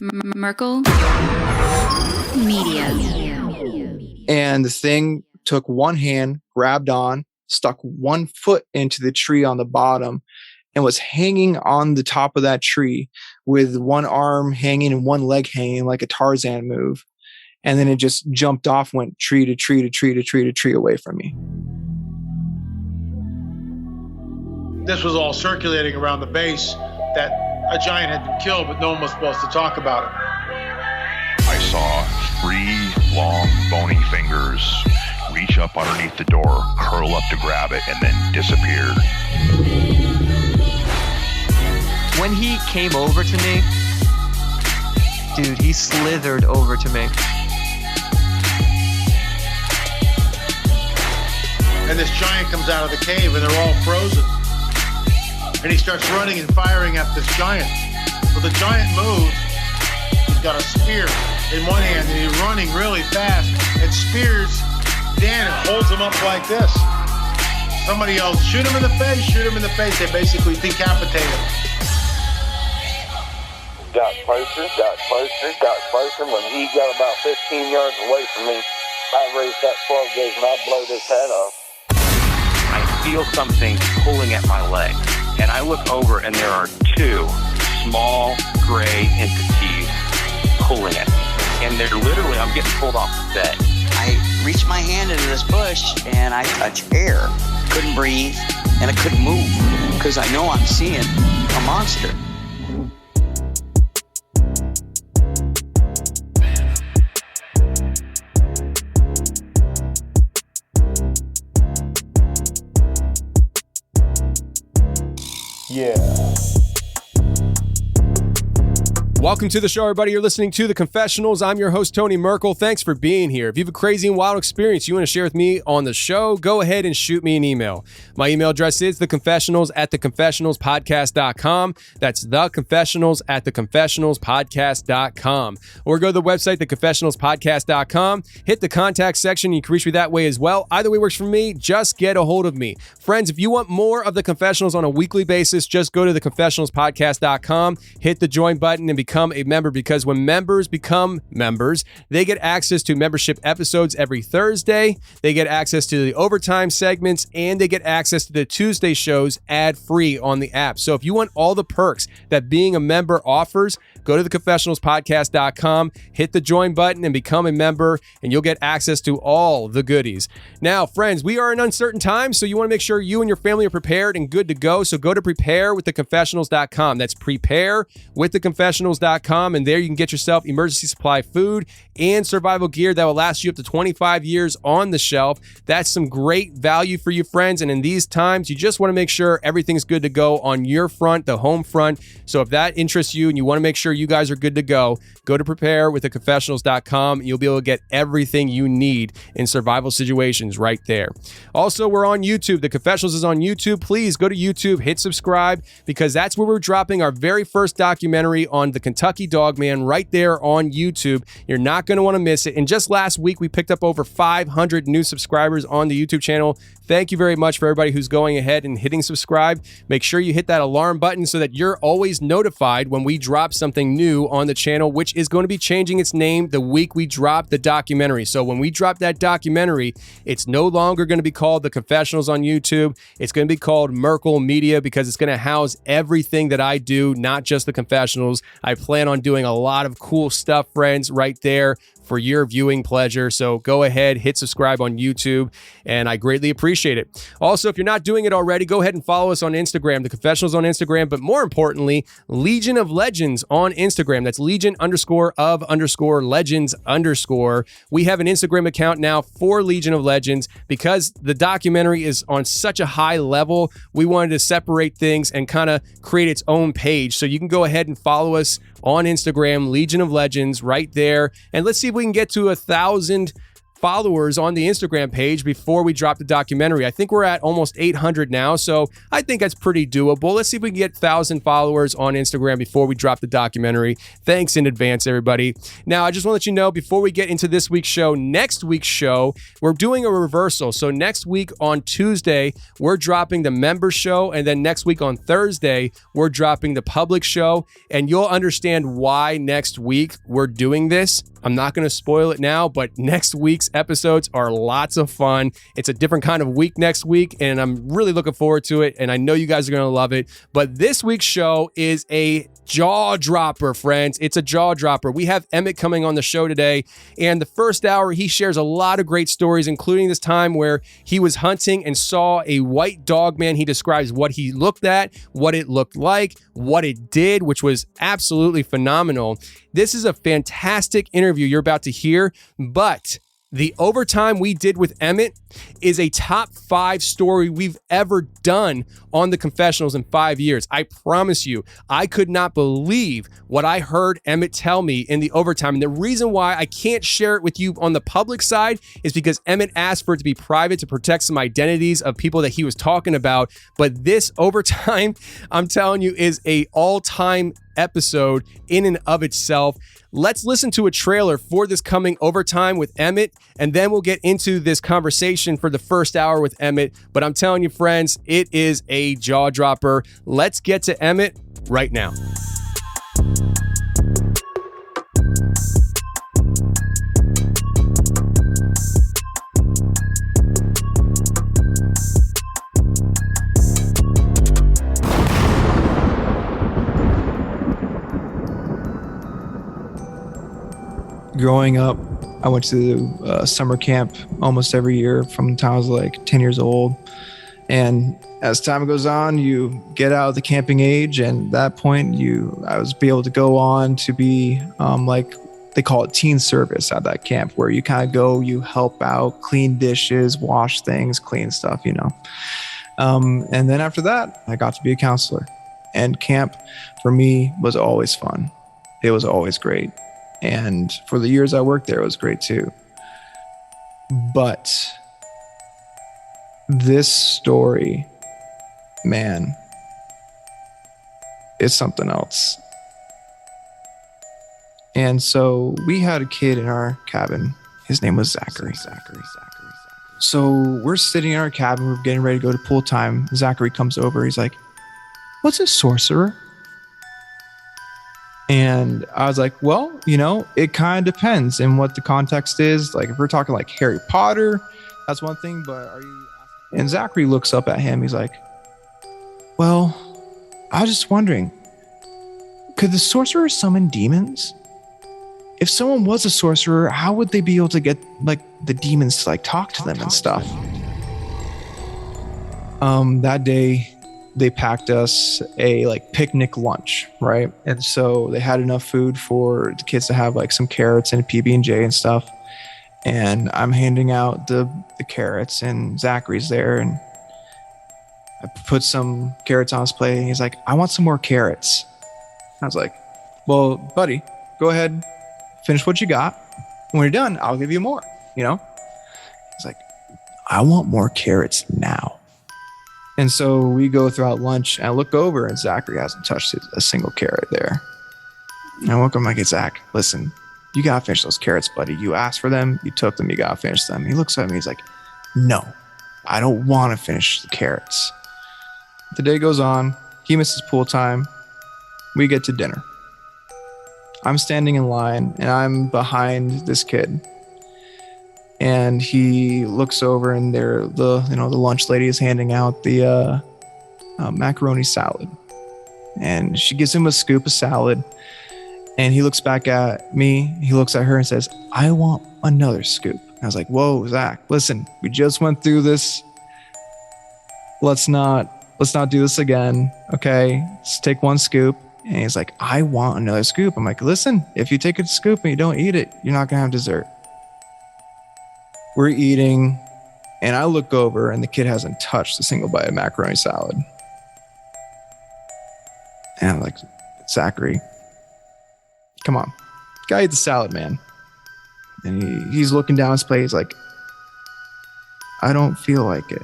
Merkel Media. And the thing took one hand, grabbed on, stuck one foot into the tree on the bottom, and was hanging on the top of that tree with one arm hanging and one leg hanging like a Tarzan move. And then it just jumped off, went tree to tree to tree to tree to tree away from me. This was all circulating around the base that a giant had been killed, but no one was supposed to talk about it. I saw 3 long, bony fingers reach up underneath the door, curl up to grab it, and then disappear. When he came over to me, dude, he slithered over to me. And this giant comes out of the cave and they're all frozen. And he starts running and firing at this giant. Well, the giant moves. He's got a spear in one hand and he's running really fast and spears Dan and holds him up like this. Somebody else, shoot him in the face, shoot him in the face. They basically decapitate him. Got closer. When he got about 15 yards away from me, I raised that 12 gauge and I blowed his head off. I feel something pulling at my leg, and I look over and there are 2 small gray entities pulling at me. And they're literally, I'm getting pulled off the bed. I reached my hand into this bush and I touched air. Couldn't breathe and I couldn't move because I know I'm seeing a monster. Yeah. Welcome to the show, everybody. You're listening to The Confessionals. I'm your host, Tony Merkel. Thanks for being here. If you have a crazy and wild experience you want to share with me on the show, go ahead and shoot me an email. My email address is theconfessionals@theconfessionalspodcast.com. That's theconfessionals@theconfessionalspodcast.com. Or go to the website, theconfessionalspodcast.com. Hit the contact section. You can reach me that way as well. Either way works for me. Just get a hold of me. Friends, if you want more of The Confessionals on a weekly basis, just go to theconfessionalspodcast.com, hit the join button, and become a member, because when members become members, they get access to membership episodes every Thursday. They get access to the overtime segments, and they get access to the Tuesday shows ad-free on the app. So if you want all the perks that being a member offers, go to theconfessionalspodcast.com, hit the join button, and become a member, and you'll get access to all the goodies. Now, friends, we are in uncertain times, so you want to make sure you and your family are prepared and good to go. So go to preparewiththeconfessionals.com. That's preparewiththeconfessionals.com, and there you can get yourself emergency supply food and survival gear that will last you up to 25 years on the shelf. That's some great value for you, friends. And in these times, you just want to make sure everything's good to go on your front, the home front. So if that interests you and you want to make sure you guys are good to go to preparewiththeconfessionals.com. You'll be able to get everything you need in survival situations right there. Also, we're on YouTube. The Confessionals is on YouTube. Please go to YouTube, hit subscribe, because that's where we're dropping our very first documentary on the Kentucky Dogman right there on YouTube. You're not going to want to miss it. And just last week, we picked up over 500 new subscribers on the YouTube channel. Thank you very much for everybody who's going ahead and hitting subscribe. Make sure you hit that alarm button so that you're always notified when we drop something new on the channel, which is going to be changing its name the week we drop the documentary. So when we drop that documentary, it's no longer going to be called The Confessionals on YouTube. It's going to be called Merkel Media, because it's going to house everything that I do, not just The Confessionals. I plan on doing a lot of cool stuff, friends, right there for your viewing pleasure. So go ahead, hit subscribe on YouTube, and I greatly appreciate it. Also, if you're not doing it already, go ahead and follow us on Instagram, The Confessionals on Instagram, but more importantly, Legion of Legends on Instagram. That's Legion_of_Legends_. We have an Instagram account now for Legion of Legends because the documentary is on such a high level. We wanted to separate things and kind of create its own page. So you can go ahead and follow us on Instagram, Legion of Legends, right there. And let's see if we can get to 1,000 followers on the Instagram page before we drop the documentary. I think we're at almost 800 now, so I think that's pretty doable. Let's see if we can get 1,000 followers on Instagram before we drop the documentary. Thanks in advance, everybody. Now, I just want to let you know, before we get into this week's show, next week's show, we're doing a reversal. So next week on Tuesday, we're dropping the member show, and then next week on Thursday, we're dropping the public show, and you'll understand why next week we're doing this. I'm not going to spoil it now, but next week's episodes are lots of fun. It's a different kind of week next week, and I'm really looking forward to it, and I know you guys are going to love it. But this week's show is a jaw dropper, friends. It's a jaw dropper. We have Emmett coming on the show today, and the first hour, he shares a lot of great stories, including this time where he was hunting and saw a white dog man. He describes what he looked at, what it looked like, what it did, which was absolutely phenomenal. This is a fantastic interview you're about to hear, but the overtime we did with Emmett is a top 5 story we've ever done on the Confessionals in 5 years. I promise you, I could not believe what I heard Emmett tell me in the overtime. And the reason why I can't share it with you on the public side is because Emmett asked for it to be private to protect some identities of people that he was talking about. But this overtime, I'm telling you, is a all-time episode in and of itself. Let's listen to a trailer for this coming overtime with Emmett, and then we'll get into this conversation for the first hour with Emmett. But I'm telling you, friends, it is a jaw dropper. Let's get to Emmett right now. Growing up, I went to summer camp almost every year from the time I was like 10 years old. And as time goes on, you get out of the camping age, and at that point, I was able to go on to be like they call it teen service at that camp, where you kind of go, you help out, clean dishes, wash things, clean stuff, you know. And then after that, I got to be a counselor. And camp for me was always fun. It was always great. And for the years I worked there, it was great too. But this story, man, is something else. And so we had a kid in our cabin. His name was Zachary. So we're sitting in our cabin. We're getting ready to go to pool time. Zachary comes over. He's like, "What's a sorcerer?" And I was like, well, you know, it kind of depends in what the context is. Like if we're talking like Harry Potter, that's one thing, but are you... And Zachary looks up at him. He's like, well, I was just wondering, could the sorcerer summon demons? If someone was a sorcerer, how would they be able to get like the demons to like talk to them and stuff? That day, they packed us a like picnic lunch, right? And so they had enough food for the kids to have like some carrots and a PB&J and stuff. And I'm handing out the carrots, and Zachary's there, and I put some carrots on his plate, and he's like, "I want some more carrots." I was like, "Well, buddy, go ahead, finish what you got. When you're done, I'll give you more, you know?" He's like, "I want more carrots now." And so we go throughout lunch, and I look over, and Zachary hasn't touched a single carrot there. And I look, I'm like, "Hey, Zach, listen, you gotta finish those carrots, buddy. You asked for them, you took them, you gotta finish them." He looks at me, he's like, "No, I don't want to finish the carrots." The day goes on, he misses pool time, we get to dinner. I'm standing in line, and I'm behind this kid. And he looks over, and the lunch lady is handing out the macaroni salad. And she gives him a scoop of salad. And he looks back at me. He looks at her and says, "I want another scoop." I was like, "Whoa, Zach, listen, we just went through this. Let's not do this again. Okay, let's take one scoop." And he's like, "I want another scoop." I'm like, "Listen, if you take a scoop and you don't eat it, you're not gonna have dessert." We're eating, and I look over, and the kid hasn't touched a single bite of macaroni salad. And I'm like, "Zachary, come on, gotta eat the salad, man." And he's looking down his plate. He's like, I don't feel like it.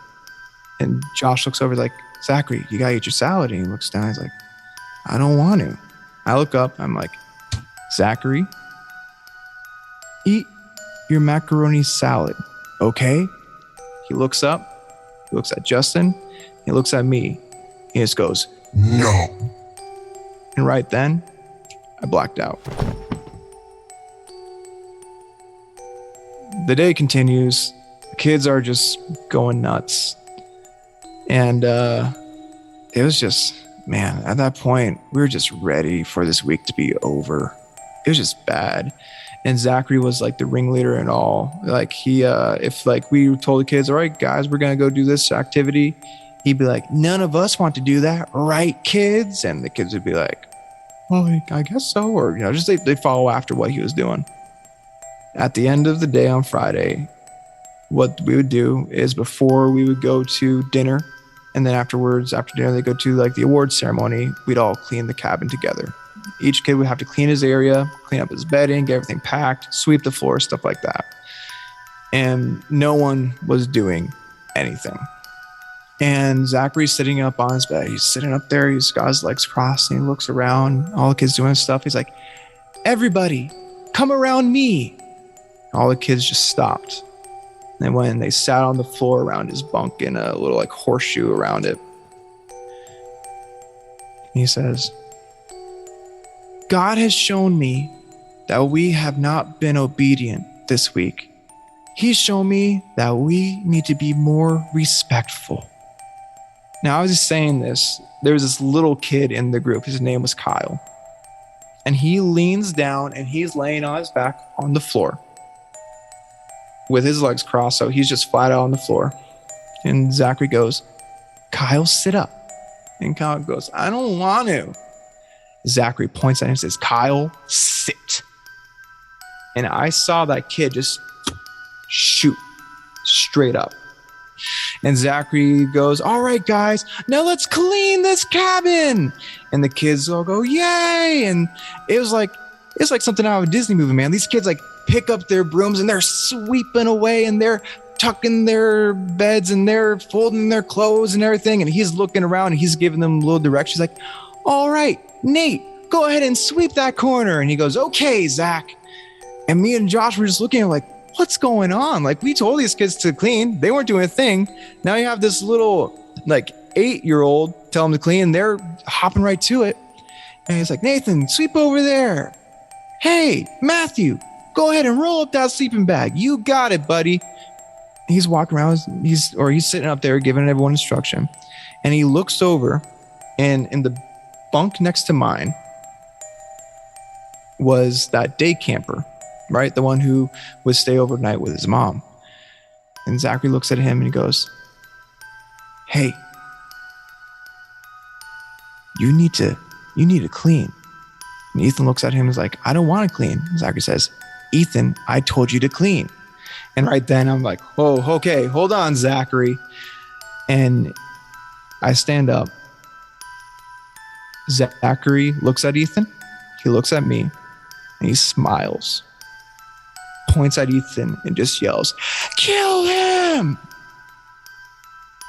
And Josh looks over like, Zachary, you gotta eat your salad. And he looks down. He's like, I don't want to. I look up. I'm like, Zachary, eat your macaroni salad, okay? He looks up. He looks at Justin. He looks at me. He just goes, no. And right then, I blacked out. The day continues. The kids are just going nuts. And it was just, man, at that point, we were just ready for this week to be over. It was just bad. And Zachary was like the ringleader and all. Like he, if like we told the kids, all right, guys, we're going to go do this activity, he'd be like, none of us want to do that, right, kids? And the kids would be like, well, I guess so. Or, just they follow after what he was doing. At the end of the day on Friday, what we would do is before we would go to dinner, and then afterwards, after dinner, they go to like the awards ceremony, we'd all clean the cabin together. Each kid would have to clean his area, clean up his bedding, get everything packed, sweep the floor, stuff like that. And no one was doing anything. And Zachary's sitting up on his bed. He's sitting up there. He's got his legs crossed and he looks around. All the kids doing stuff. He's like, everybody, come around me. All the kids just stopped. And when they sat on the floor around his bunk in a little like horseshoe around it, he says, God has shown me that we have not been obedient this week. He's shown me that we need to be more respectful. Now, I was just saying this. There was this little kid in the group. His name was Kyle. And he leans down and he's laying on his back on the floor with his legs crossed. So he's just flat out on the floor. And Zachary goes, Kyle, sit up. And Kyle goes, I don't want to. Zachary points at him and says, Kyle, sit. And I saw that kid just shoot straight up. And Zachary goes, all right, guys, now let's clean this cabin. And the kids all go, yay. And it's like something out of a Disney movie, man. These kids like pick up their brooms and they're sweeping away and they're tucking their beds and they're folding their clothes and everything. And he's looking around and he's giving them a little direction. He's like, all right, Nate, go ahead and sweep that corner. And he goes, okay, Zach. And me and Josh were just looking at him like, what's going on? Like, we told these kids to clean. They weren't doing a thing. Now you have this little, like, 8-year-old tell them to clean. And they're hopping right to it. And he's like, Nathan, sweep over there. Hey, Matthew, go ahead and roll up that sleeping bag. You got it, buddy. He's walking around. He's sitting up there giving everyone instruction. And he looks over, and in the bunk next to mine was that day camper, right? The one who would stay overnight with his mom. And Zachary looks at him and he goes, hey, you need to clean. And Ethan looks at him and is like, I don't want to clean. And Zachary says, Ethan, I told you to clean. And right then I'm like, oh, okay, hold on, Zachary. And I stand up. Zachary looks at Ethan. He looks at me and he smiles, points at Ethan and just yells, kill him.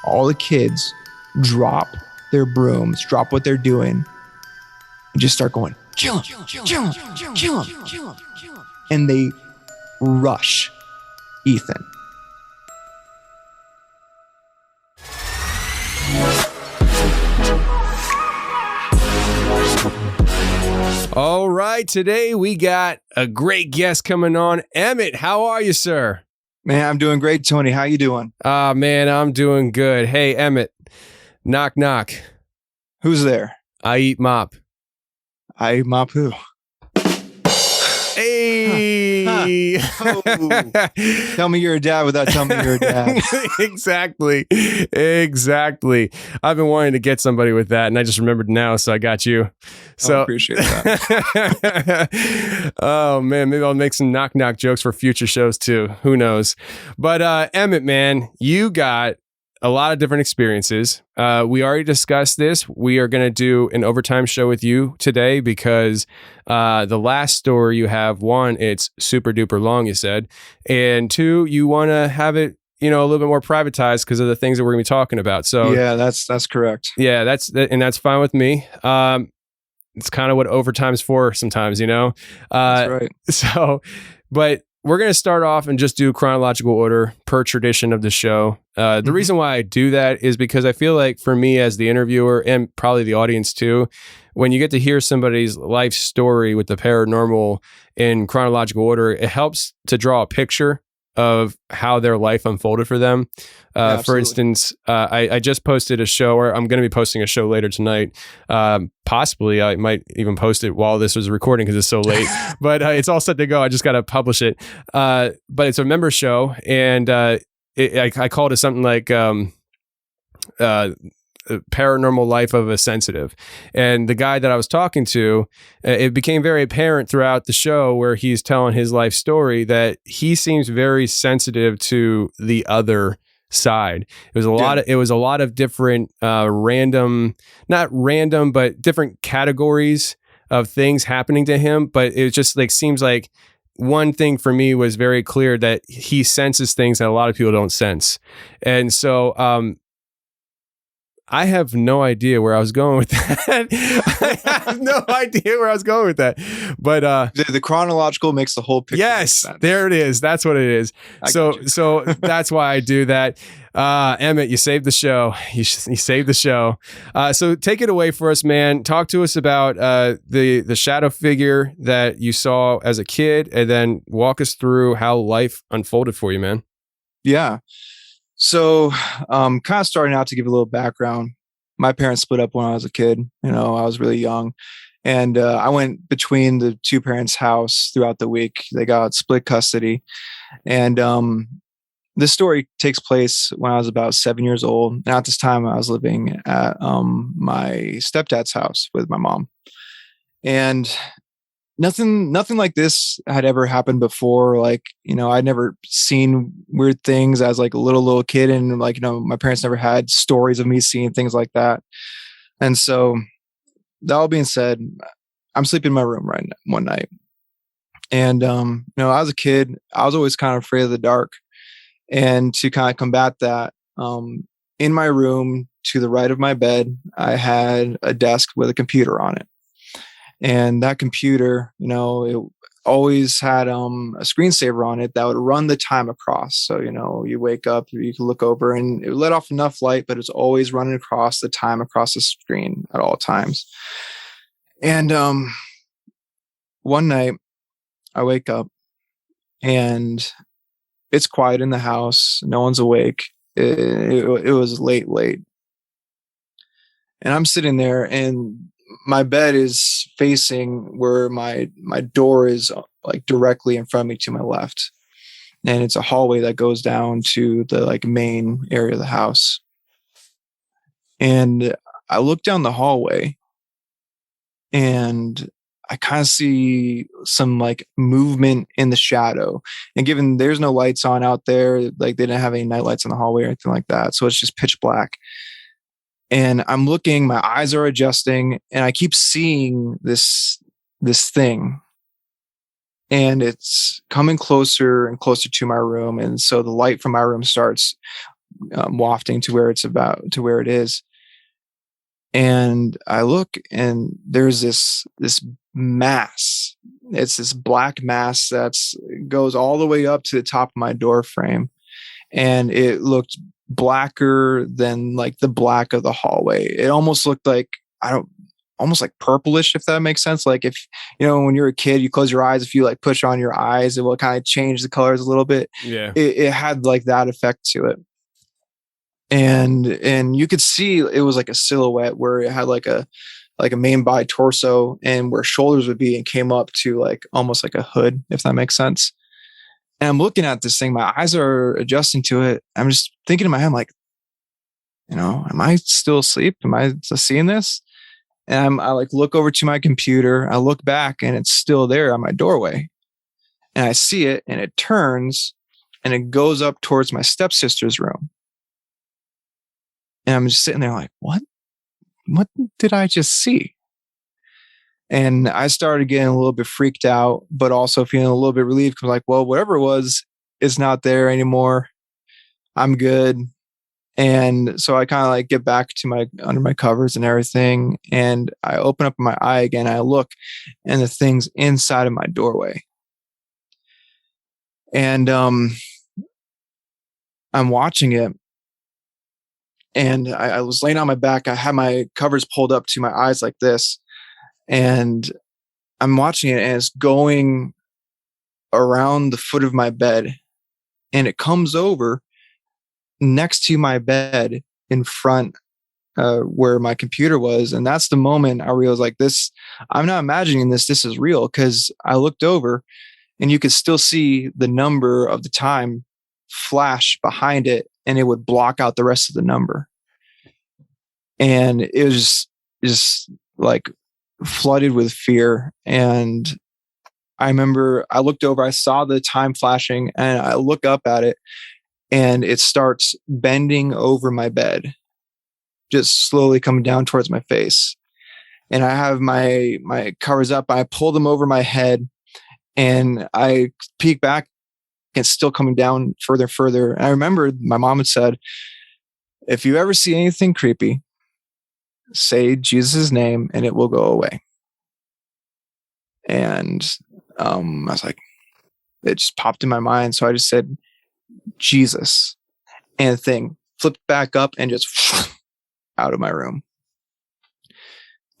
All the kids drop their brooms, drop what they're doing, and just start going, kill him, kill him, kill him. And they rush Ethan. All right, today we got a great guest coming on. Emmett, how are you, sir? Man, I'm doing great, Tony. How you doing? Man, I'm doing good. Hey, Emmett, knock, knock. Who's there? I eat mop. I mop who? Hey! Oh. Tell me you're a dad without telling me you're a dad. Exactly. I've been wanting to get somebody with that, and I just remembered now, so I got you. So I appreciate that. Oh man, maybe I'll make some knock knock jokes for future shows too. Who knows? But Emmett, man, you got a lot of different experiences. We already discussed this. We are going to do an overtime show with you today because the last story you have, one, it's super duper long, you said, and two, you want to have it, a little bit more privatized because of the things that we're going to be talking about. So yeah, that's correct. Yeah, that's fine with me. It's kind of what overtime's for sometimes, That's right. So, but we're going to start off and just do chronological order per tradition of the show. The reason why I do that is because I feel like for me as the interviewer and probably the audience too, when you get to hear somebody's life story with the paranormal in chronological order, it helps to draw a picture of how their life unfolded for them. For instance, I just posted a show, or I'm going to be posting a show later tonight. Possibly I might even post it while this was recording because it's so late, but it's all set to go. I just got to publish it. But it's a member show, and I called it something like paranormal life of a sensitive. And the guy that I was talking to, it became very apparent throughout the show where he's telling his life story that he seems very sensitive to the other side. It was a lot of different not random, but different categories of things happening to him. But it just seems like one thing for me was very clear that he senses things that a lot of people don't sense. And so, I have no idea where I was going with that. I have no idea where I was going with that. But the chronological makes the whole picture. Yes, there it is. That's what it is. So that's why I do that. Emmett, you saved the show. You saved the show. So take it away for us, man. Talk to us about the shadow figure that you saw as a kid, and then walk us through how life unfolded for you, man. Yeah. So, kind of starting out to give a little background. My parents split up when I was a kid. I was really young, and I went between the two parents' house throughout the week. They got split custody, and this story takes place when I was about 7 years old. And at this time, I was living at my stepdad's house with my mom, and nothing like this had ever happened before. I'd never seen weird things as a little kid. And my parents never had stories of me seeing things like that. And so that all being said, I'm sleeping in my room one night. And, I was a kid, I was always kind of afraid of the dark. And to kind of combat that, in my room to the right of my bed, I had a desk with a computer on it. And that computer, it always had a screensaver on it that would run the time across. So, you wake up, you can look over, and it would let off enough light, but it's always running across the time across the screen at all times. And one night I wake up and it's quiet in the house. No one's awake. It was late. And I'm sitting there, and my bed is facing where my door is directly in front of me to my left. And it's a hallway that goes down to the main area of the house. And I look down the hallway and I kind of see some movement in the shadow. And given there's no lights on out there, they didn't have any night lights in the hallway or anything like that. So it's just pitch black. And I'm looking, my eyes are adjusting, and I keep seeing this thing. And it's coming closer and closer to my room. And so the light from my room starts wafting to where it is. And I look, and there's this mass. It's this black mass goes all the way up to the top of my door frame. And it looked blacker than the black of the hallway. It almost looked almost purplish, if that makes sense. If when you're a kid, you close your eyes, if you push on your eyes, it will kind of change the colors a little bit. Yeah, it had that effect to it. And you could see it was a silhouette where it had a main body, torso, and where shoulders would be, and came up to almost like a hood, if that makes sense. And I'm looking at this thing, my eyes are adjusting to it. I'm just thinking in my head, am I still asleep? Am I seeing this? And I look over to my computer. I look back, and it's still there on my doorway. And I see it, and it turns, and it goes up towards my stepsister's room. And I'm just sitting there like, what did I just see? And I started getting a little bit freaked out, but also feeling a little bit relieved. Cause I'm like, well, whatever it was, it's not there anymore. I'm good. And so I kind of like get back to under my covers and everything. And I open up my eye again. I look, and the thing's inside of my doorway. And I'm watching it. And I was laying on my back. I had my covers pulled up to my eyes like this. And I'm watching it, and it's going around the foot of my bed. And it comes over next to my bed in front where my computer was. And that's the moment I realized, like, this, I'm not imagining this. This is real, because I looked over and you could still see the number of the time flash behind it, and it would block out the rest of the number. And it was just like flooded with fear. And I remember I looked over, I saw the time flashing, and I look up at it, and it starts bending over my bed, just slowly coming down towards my face. And I have my covers up. I pull them over my head, and I peek back, and it's still coming down further and further. And I remember my mom had said, if you ever see anything creepy, say Jesus' name and it will go away. And I was like, it just popped in my mind. So I just said, Jesus. And the thing flipped back up and just out of my room.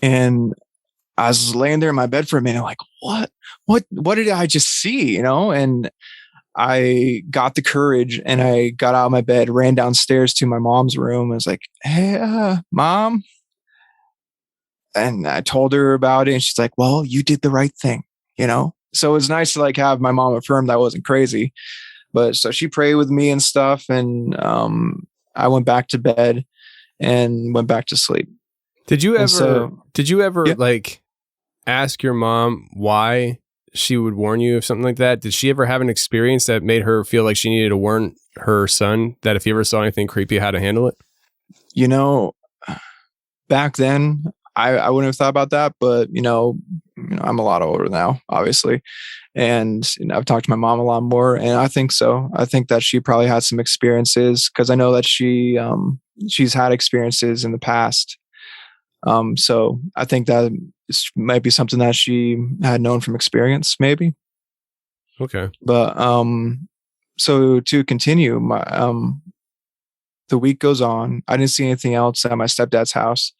And I was laying there in my bed for a minute, like, what did I just see? You know? And I got the courage, and I got out of my bed, ran downstairs to my mom's room. I was like, hey, Mom. And I told her about it, and she's like, well, you did the right thing, you know? So it was nice to like have my mom affirm that I wasn't crazy. But so she prayed with me and stuff. And I went back to bed and went back to sleep. Did you ever yeah. like ask your mom why she would warn you of something like that? Did she ever have an experience that made her feel like she needed to warn her son that if he ever saw anything creepy, how to handle it? You know, back then I wouldn't have thought about that, but you know, I'm a lot older now, obviously. And I've talked to my mom a lot more, and I think so. I think that she probably had some experiences, because I know that she's had experiences in the past. So I think that might be something that she had known from experience, maybe. Okay. But so to continue, the week goes on. I didn't see anything else at my stepdad's house,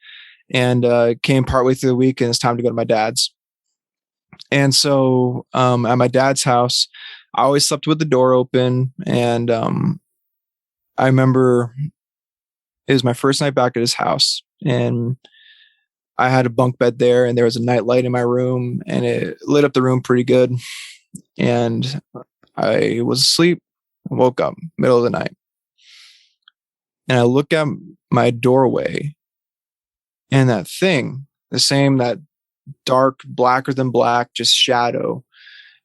and came partway through the week, and it's time to go to my dad's. And so at my dad's house, I always slept with the door open. And I remember it was my first night back at his house, and I had a bunk bed there, and there was a night light in my room, and it lit up the room pretty good. And I was asleep, woke up middle of the night, and I look at my doorway, and that thing, that dark, blacker than black, just shadow,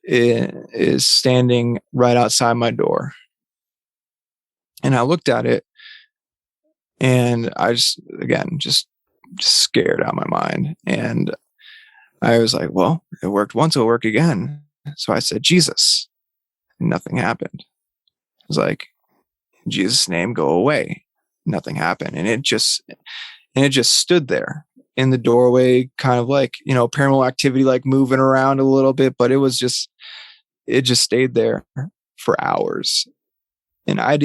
is standing right outside my door. And I looked at it, and I just scared out of my mind. And I was like, well, it worked once, it'll work again. So I said, Jesus, and nothing happened. I was like, in Jesus' name, go away. Nothing happened. And it just stood there in the doorway, kind of like, paranormal activity, like moving around a little bit, but it just stayed there for hours. And I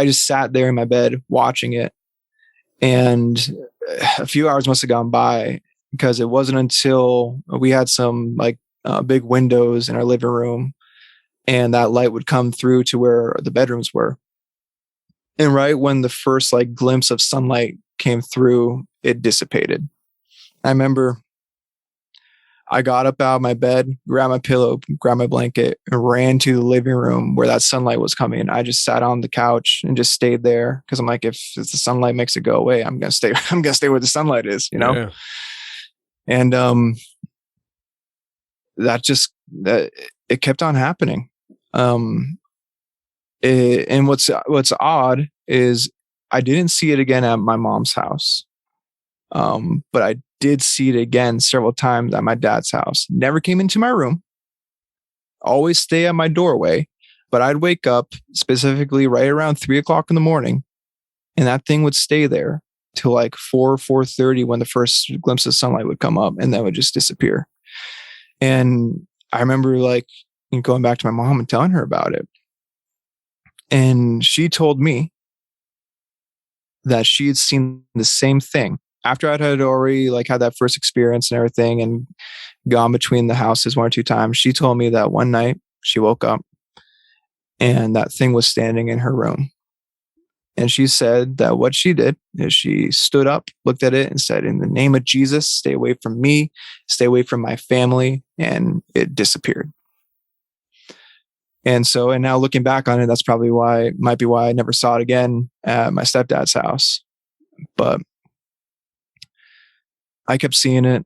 just sat there in my bed watching it. And a few hours must have gone by, because it wasn't until we had some big windows in our living room, and that light would come through to where the bedrooms were. And right when the first glimpse of sunlight came through, it dissipated. I remember I got up out of my bed, grabbed my pillow, grabbed my blanket, and ran to the living room where that sunlight was coming. I just sat on the couch and just stayed there, because I'm like, if the sunlight makes it go away, I'm gonna stay. I'm gonna stay where the sunlight is, Yeah. And that it kept on happening. And what's odd is I didn't see it again at my mom's house. But I did see it again several times at my dad's house. Never came into my room. Always stay at my doorway. But I'd wake up specifically right around 3:00 in the morning, and that thing would stay there till like 4:30 when the first glimpse of sunlight would come up, and then would just disappear. And I remember like going back to my mom and telling her about it. And she told me that she had seen the same thing after I'd had already like had that first experience and everything and gone between the houses 1 or 2 times. She told me that one night she woke up and that thing was standing in her room. And she said that what she did is she stood up, looked at it and said, "In the name of Jesus, stay away from me, stay away from my family." And it disappeared. And so, and now looking back on it, that's probably might be why I never saw it again at my stepdad's house. But I kept seeing it.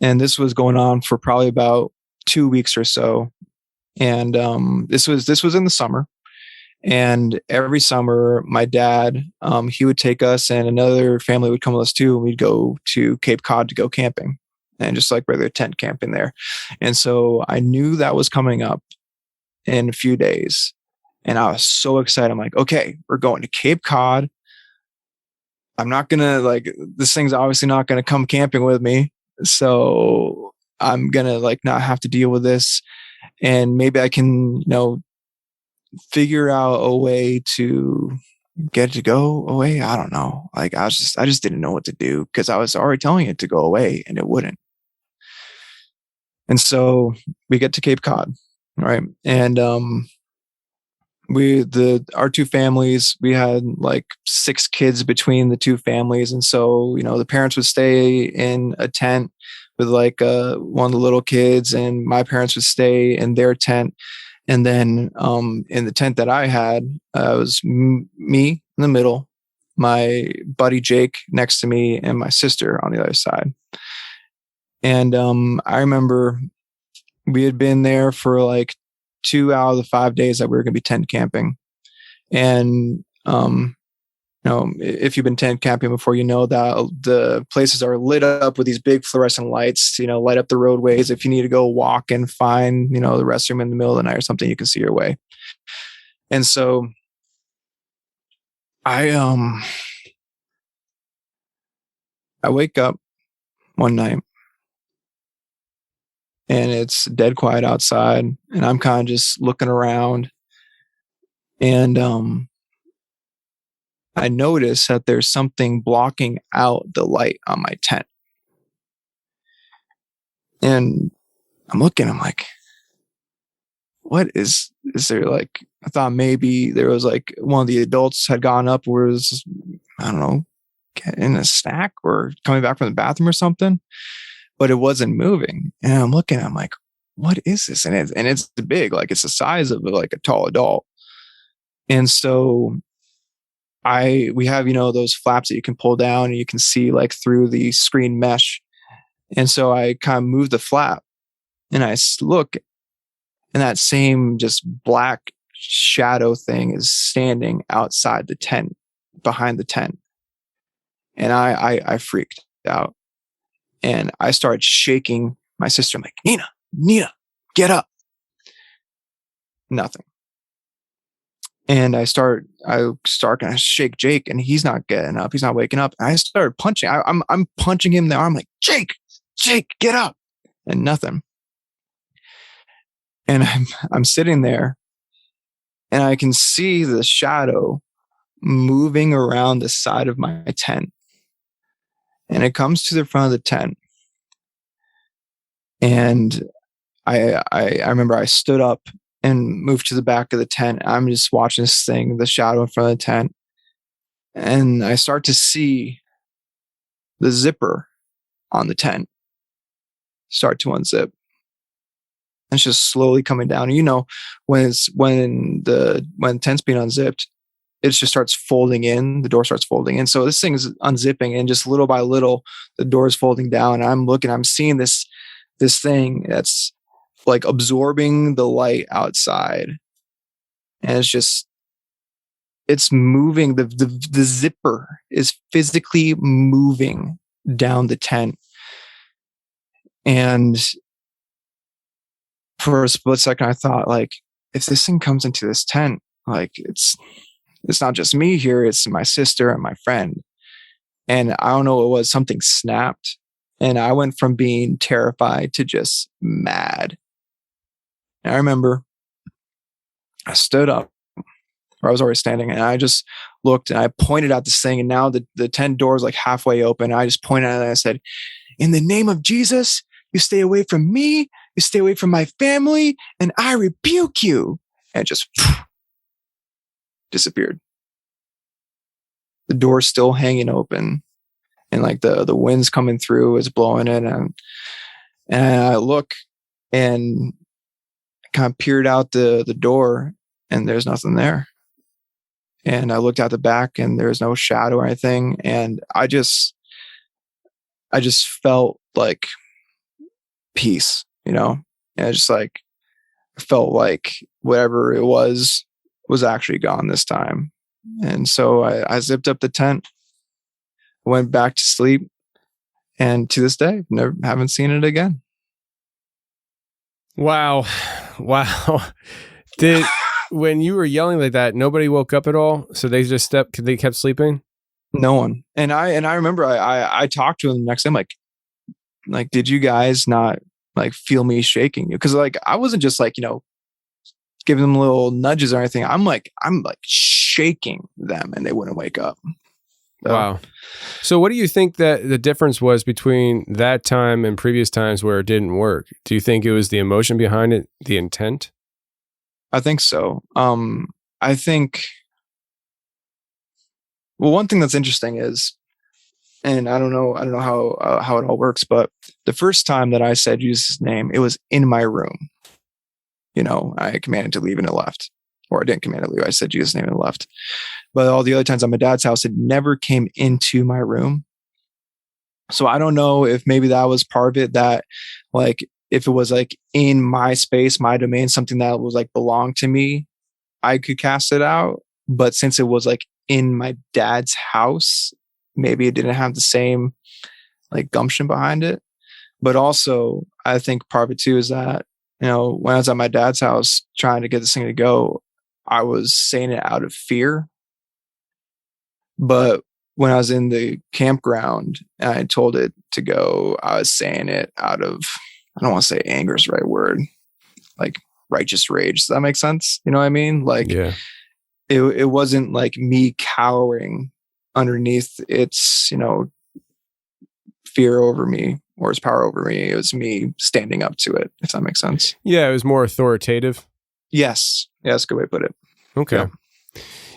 And this was going on for probably about 2 weeks or so. And this was in the summer. And every summer, my dad, he would take us and another family would come with us too. And we'd go to Cape Cod to go camping and just like regular tent camping there. And so I knew that was coming up in a few days. And I was so excited. I'm like, okay, we're going to Cape Cod. I'm not going to like, this thing's obviously not going to come camping with me. So I'm going to like not have to deal with this. And maybe I can, figure out a way to get it to go away. I don't know. Like I just didn't know what to do because I was already telling it to go away and it wouldn't. And so we get to Cape Cod, right? And our two families, we had like 6 kids between the two families. And so, the parents would stay in a tent with like one of the little kids and my parents would stay in their tent. And then in the tent that I had, it was me in the middle, my buddy Jake next to me, and my sister on the other side. And I remember we had been there for like 2 out of the 5 days that we were going to be tent camping. And, if you've been tent camping before, that the places are lit up with these big fluorescent lights, light up the roadways. If you need to go walk and find, the restroom in the middle of the night or something, you can see your way. And so I wake up one night and it's dead quiet outside and I'm kind of just looking around and, I notice that there's something blocking out the light on my tent. And I'm looking, I'm like, what is there like, I thought maybe there was like one of the adults had gone up or was, I don't know, getting a snack or coming back from the bathroom or something, but it wasn't moving. And I'm looking, I'm like, what is this? And it's big, like it's the size of like a tall adult. And so we have, those flaps that you can pull down and you can see like through the screen mesh. And so I kind of move the flap and I look and that same just black shadow thing is standing outside the tent, behind the tent. And I freaked out and I started shaking my sister. I'm like, Nina, get up. Nothing. And I start and I shake Jake and he's not getting up. He's not waking up. And I started punching. I'm punching him in the arm like, Jake, get up. And nothing. And I'm sitting there and I can see the shadow moving around the side of my tent. And it comes to the front of the tent. And I remember I stood up and moved to the back of the tent. I'm just watching this thing, the shadow in front of the tent. And I start to see the zipper on the tent start to unzip. And it's just slowly coming down. When the tent's being unzipped, it just starts folding in. The door starts folding in. So this thing is unzipping and just little by little, the door is folding down. And I'm seeing this thing that's like absorbing the light outside. And it's it's moving. The zipper is physically moving down the tent. And for a split second, I thought, like, if this thing comes into this tent, like, it's not just me here, it's my sister and my friend. And I don't know what it was, something snapped. And I went from being terrified to just mad. And I remember I stood up, or I was already standing, and I just looked and I pointed at this thing. And now the tent door is like halfway open. I just pointed at it and I said, "In the name of Jesus, you stay away from me, you stay away from my family, and I rebuke you." And it just disappeared. The door's still hanging open, and like the wind's coming through, it's blowing it, and I look and kind of peered out the door, and there's nothing there. And I looked out the back, and there's no shadow or anything, and I just felt like peace, you know. And I just like felt like whatever it was actually gone this time. And so I zipped up the tent, went back to sleep, and to this day, haven't seen it again. Wow. Did when you were yelling like that, nobody woke up at all? So they just they kept sleeping? No one. And I remember I talked to them the next day. I'm like, did you guys not like feel me shaking you? Because like I wasn't just like, you know, giving them little nudges or anything. I'm like shaking them, and they wouldn't wake up. So, wow. So what do you think that the difference was between that time and previous times where it didn't work? Do you think it was the emotion behind it, the intent? I think so. I think, well, one thing that's interesting is, and I don't know how it all works, but the first time that I said Jesus' name, it was in my room. You know, I commanded to leave and it left. Or I didn't command to leave. I said Jesus' name and it left. But all the other times at my dad's house, it never came into my room. So I don't know if maybe that was part of it, that like if it was like in my space, my domain, something that was like belonged to me, I could cast it out. But since it was like in my dad's house, maybe it didn't have the same like gumption behind it. But also I think part of it too is that, you know, when I was at my dad's house trying to get this thing to go, I was saying it out of fear. But when I was in the campground and I told it to go, I was saying it out of, I don't want to say anger is the right word, like righteous rage. Does that make sense? You know what I mean? Like, yeah. It wasn't like me cowering underneath its, you know, fear over me or its power over me. It was me standing up to it, if that makes sense. Yeah, it was more authoritative. Yes. Yeah, that's a good way to put it. Okay.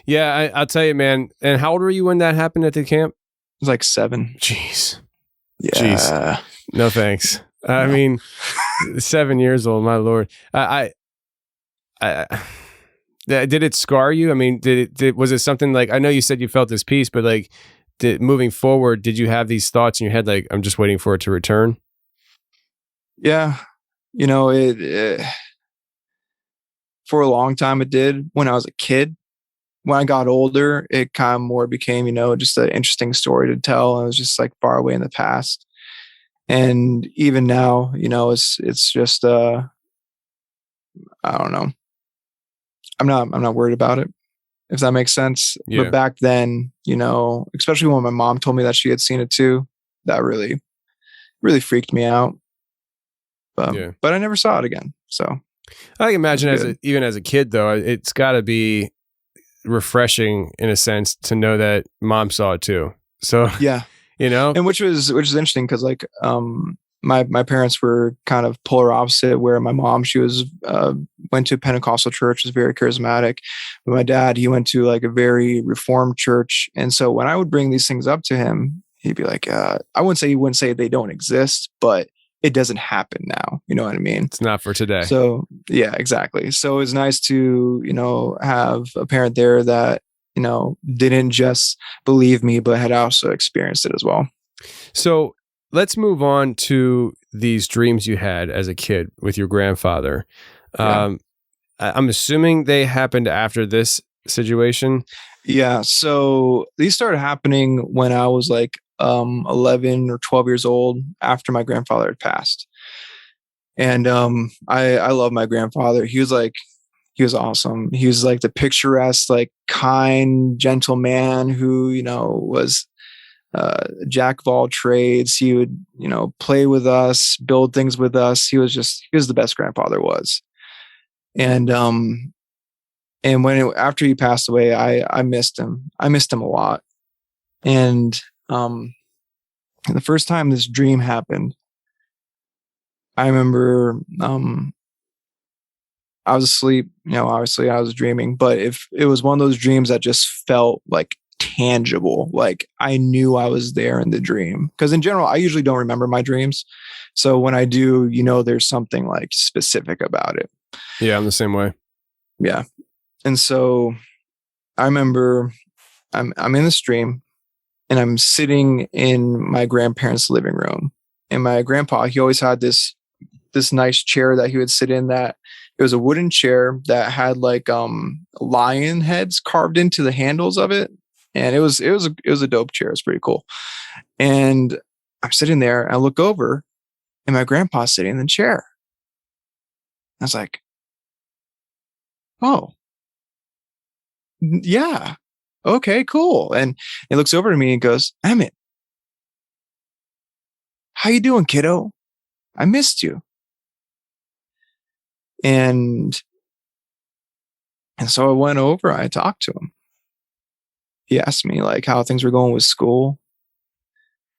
Yeah, I'll tell you, man. And how old were you when that happened at the camp? It was like 7. Jeez. Yeah. Jeez. No thanks. I mean, 7 years old, my Lord. Did it scar you? I mean, was it something like, I know you said you felt this peace, but like moving forward, did you have these thoughts in your head like, I'm just waiting for it to return? Yeah. You know, it for a long time it did when I was a kid. When I got older, it kind of more became, you know, just an interesting story to tell. And it was just like far away in the past. And even now, you know, it's just, I don't know. I'm not worried about it, if that makes sense. Yeah. But back then, you know, especially when my mom told me that she had seen it too, that really, really freaked me out. But I never saw it again. So I can imagine even as a kid though, it's gotta be refreshing in a sense to know that mom saw it too. So yeah, you know, and which is interesting because like my parents were kind of polar opposite. Where my mom, she was went to a Pentecostal church, was very charismatic, but my dad, he went to like a very reformed church. And so when I would bring these things up to him, he'd be like, I wouldn't say they don't exist, but it doesn't happen now. You know what I mean? It's not for today. So yeah, exactly. So it's nice to, you know, have a parent there that, you know, didn't just believe me, but had also experienced it as well. So let's move on to these dreams you had as a kid with your grandfather. Yeah. I'm assuming they happened after this situation. Yeah. So these started happening when I was like 11 or 12 years old after my grandfather had passed. And I love my grandfather. He was awesome. He was like the picturesque, like kind, gentle man who, was jack of all trades. He would, play with us, build things with us. He was the best grandfather was. And after he passed away, I missed him. I missed him a lot. And the first time this dream happened, I remember I was asleep, obviously I was dreaming, but if it was one of those dreams that just felt like tangible, like I knew I was there in the dream. Because in general, I usually don't remember my dreams. So when I do, there's something like specific about it. Yeah, I'm the same way. Yeah. And so I remember I'm in the stream and I'm sitting in my grandparents' living room. And my grandpa, he always had this nice chair that he would sit in, that it was a wooden chair that had like lion heads carved into the handles of it. And it was a dope chair. It's pretty cool. And I'm sitting there and I look over and my grandpa's sitting in the chair. I was like, oh, yeah. Okay, cool. And he looks over to me and goes, Emmett, how you doing, kiddo? I missed you. And so I went over, I talked to him. He asked me like how things were going with school.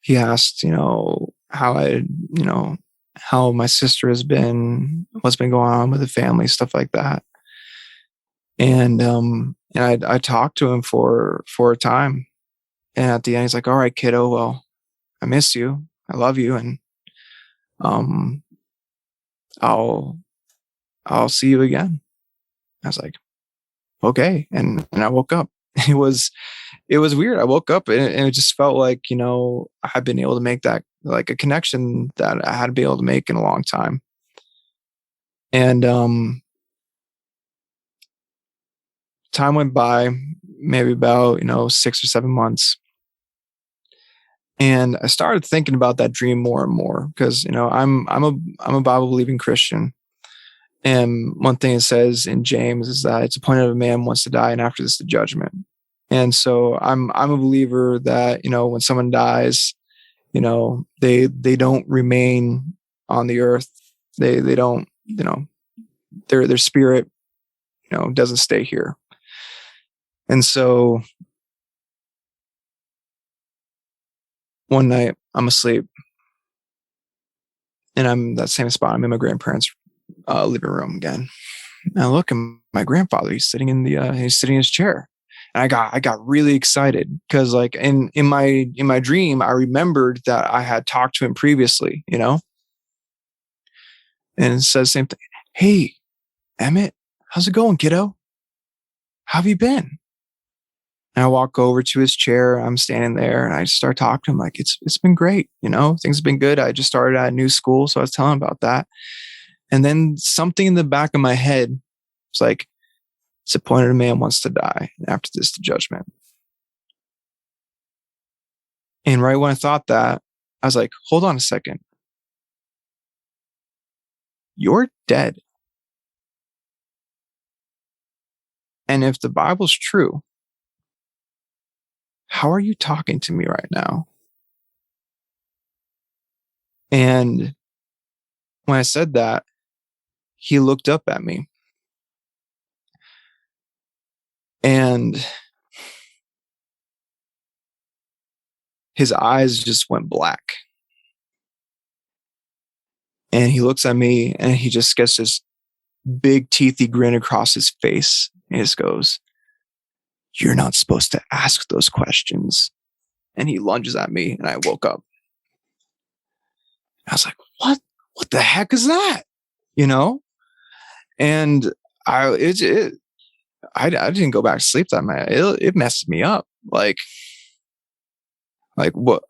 He asked, how my sister has been, what's been going on with the family, stuff like that. And I talked to him for a time. And at the end, he's like, all right, kiddo, well, I miss you. I love you. And I'll see you again. I was like, okay. And I woke up. It was weird. I woke up and it just felt like, I had been able to make that like a connection that I had been able to make in a long time. And time went by, maybe about, 6 or 7 months. And I started thinking about that dream more and more because, I'm a Bible believing Christian. And one thing it says in James is that it's appointed a man wants to die, and after this, the judgment. And so I'm a believer that, when someone dies, they don't remain on the earth. They don't, their spirit, doesn't stay here. And so one night I'm asleep and I'm that same spot. I'm in my grandparents' living room again. And I look, and my grandfather, he's sitting in his chair. And I got really excited because like in my dream, I remembered that I had talked to him previously, and it says the same thing. Hey, Emmett, how's it going, kiddo? How have you been? And I walk over to his chair. I'm standing there and I just start talking to him like, it's been great. Things have been good. I just started at a new school. So I was telling him about that. And then something in the back of my head was like, it's appointed a man wants to die. And after this, the judgment. And right when I thought that, I was like, hold on a second. You're dead. And if the Bible's true, how are you talking to me right now? And when I said that, he looked up at me. And his eyes just went black. And he looks at me and he just gets this big teethy grin across his face. And he just goes, you're not supposed to ask those questions. And he lunges at me and I woke up. I was like, what the heck is that? And I didn't go back to sleep that night. It messed me up. Like what?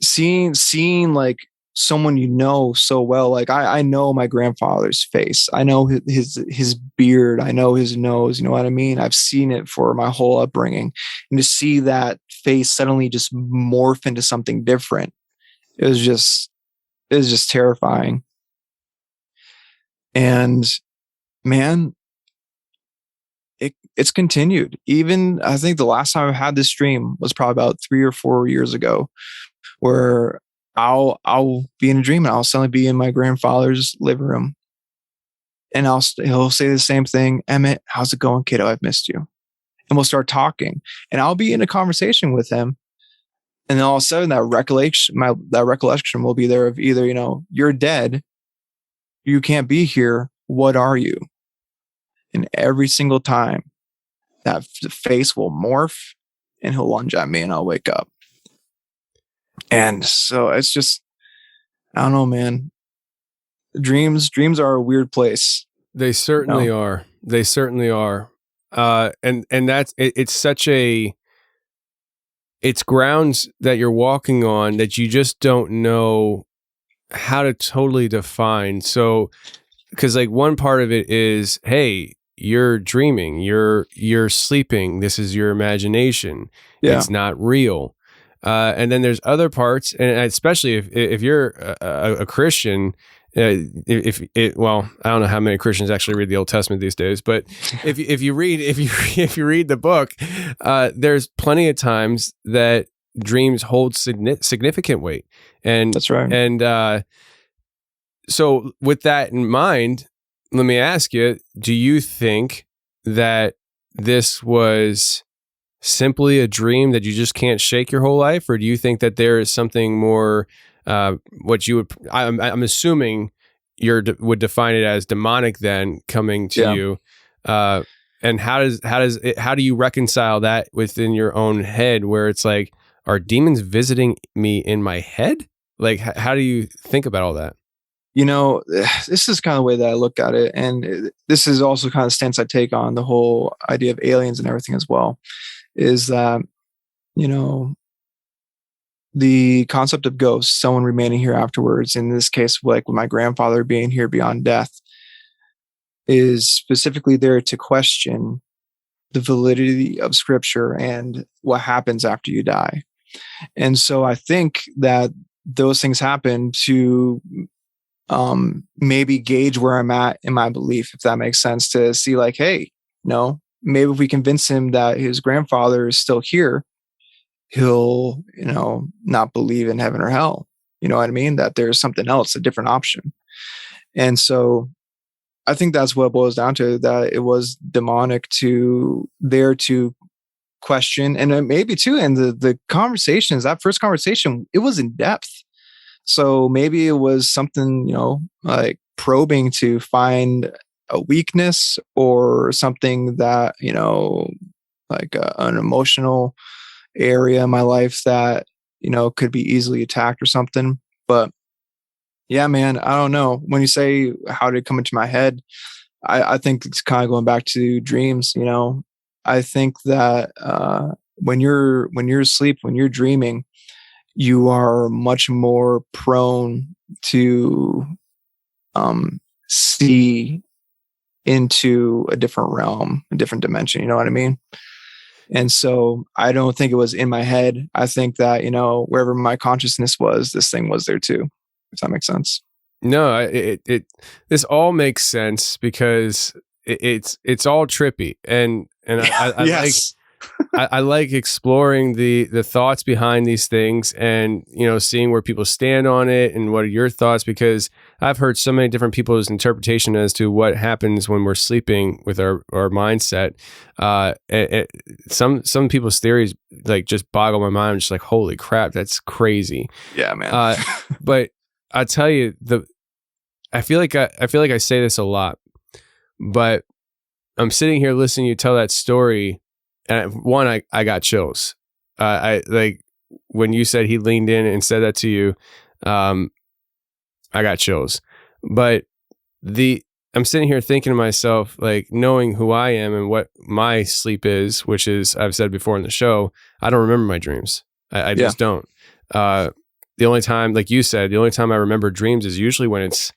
Seeing like someone you know so well. Like I know my grandfather's face. I know his beard. I know his nose. You know what I mean? I've seen it for my whole upbringing, and to see that face suddenly just morph into something different, it was just terrifying. And man, it's continued. Even I think the last time I had this dream was probably about 3 or 4 years ago, where I'll be in a dream and I'll suddenly be in my grandfather's living room, and he'll say the same thing. Emmett, how's it going, kiddo? I've missed you. And we'll start talking, and I'll be in a conversation with him, and then all of a sudden that recollection will be there of either, you're dead, you can't be here, what are you? And every single time that face will morph and he'll lunge at me and I'll wake up. And so it's just, I don't know, man. Dreams are a weird place. They certainly are. They certainly are. And that's, it's such it's grounds that you're walking on that you just don't know how to totally define. So, because like one part of it is, hey, you're dreaming, you're sleeping. This is your imagination. Yeah. It's not real. And then there's other parts, and especially if you're a Christian, well, I don't know how many Christians actually read the Old Testament these days, but if you read the book, there's plenty of times that dreams hold significant weight, and that's right. And so with that in mind, let me ask you: do you think that this was simply a dream that you just can't shake your whole life, or do you think that there is something more? What you would, I'm assuming would define it as demonic then coming to you. And how do you reconcile that within your own head, where it's like, are demons visiting me in my head? Like, how do you think about all that? This is kind of the way that I look at it. And this is also kind of the stance I take on the whole idea of aliens and everything as well, is that, the concept of ghosts, someone remaining here afterwards, in this case, like with my grandfather being here beyond death, is specifically there to question the validity of scripture and what happens after you die. And so I think that those things happen to maybe gauge where I'm at in my belief, if that makes sense, to see like, hey, maybe if we convince him that his grandfather is still here, he'll, not believe in heaven or hell. You know what I mean? That there's something else, a different option. And so I think that's what it boils down to, that it was demonic to question. And maybe too, and the conversations, that first conversation, it was in depth. So maybe it was something, like probing to find a weakness or something that, like an emotional area in my life that, could be easily attacked or something. But yeah, man, I don't know. When you say how did it come into my head, I think it's kind of going back to dreams. I think that when you're asleep, when you're dreaming, you are much more prone to see into a different realm, a different dimension. You know what I mean? And so I don't think it was in my head. I think that, wherever my consciousness was, this thing was there too, if that makes sense. No, this all makes sense because it's all trippy. And I yes. I like exploring the thoughts behind these things and, seeing where people stand on it and what are your thoughts, because I've heard so many different people's interpretation as to what happens when we're sleeping with our mindset. Some people's theories like just boggle my mind. I'm just like, holy crap, that's crazy. Yeah, man. But I tell you, I feel like I say this a lot, but I'm sitting here listening to you tell that story. And one, I got chills. I like when you said he leaned in and said that to you. I got chills. But I'm sitting here thinking to myself, like, knowing who I am and what my sleep is, which is, I've said before in the show, I don't remember my dreams. I just don't. the only time, like you said, the only time I remember dreams is usually when it's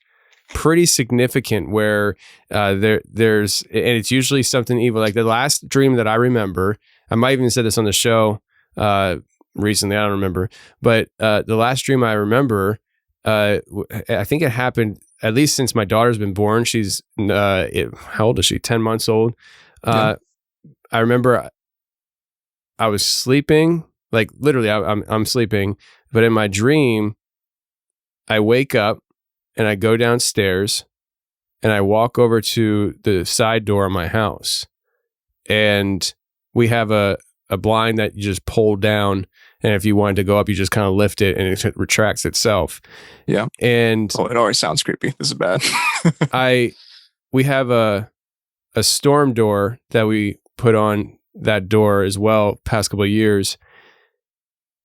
pretty significant, where there's, and it's usually something evil. Like the last dream that I remember, I might even said this on the show recently, I don't remember, but the last dream I remember, I think it happened at least since my daughter's been born. She's how old is she? 10 months old. I remember I was sleeping, like literally I'm sleeping, but in my dream I wake up and I go downstairs and I walk over to the side door of my house, and we have a blind that you just pull down, and if you wanted to go up, you just kind of lift it and it retracts itself. Yeah. And it always sounds creepy. This is bad. we have a storm door that we put on that door as well past couple of years.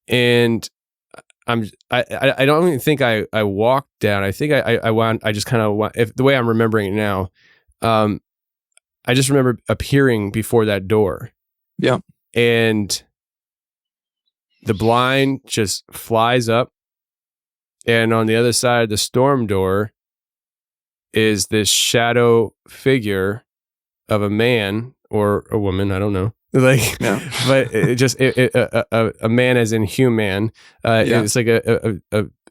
And I don't even think I walked down. I think I just kind of, if the way I'm remembering it now, I just remember appearing before that door. Yeah. And the blind just flies up, and on the other side of the storm door is this shadow figure of a man or a woman, I don't know. Like, but a man as in human. It's like a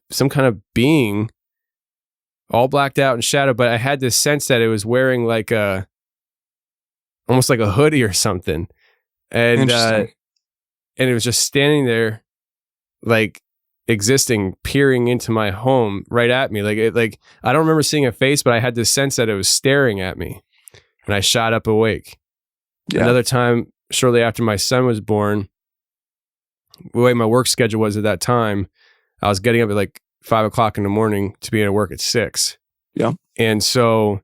some kind of being, all blacked out in shadow. But I had this sense that it was wearing like almost like a hoodie or something, and it was just standing there, like existing, peering into my home right at me. Like I don't remember seeing a face, but I had this sense that it was staring at me, and I shot up awake. Yeah. Another time, shortly after my son was born, the way my work schedule was at that time, I was getting up at like 5 o'clock in the morning to be at work at 6. Yeah. And so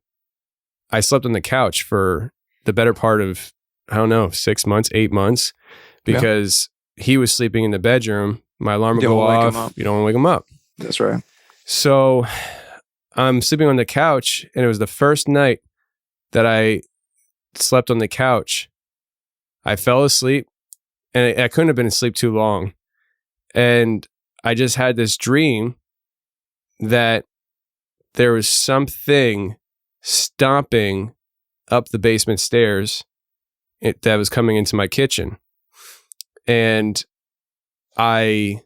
I slept on the couch for the better part of, I don't know, 6 months, 8 months, because he was sleeping in the bedroom. My alarm would go off. You don't want to wake him up. That's right. So I'm sleeping on the couch, and it was the first night that I slept on the couch. I fell asleep, and I couldn't have been asleep too long. And I just had this dream that there was something stomping up the basement stairs that was coming into my kitchen. And in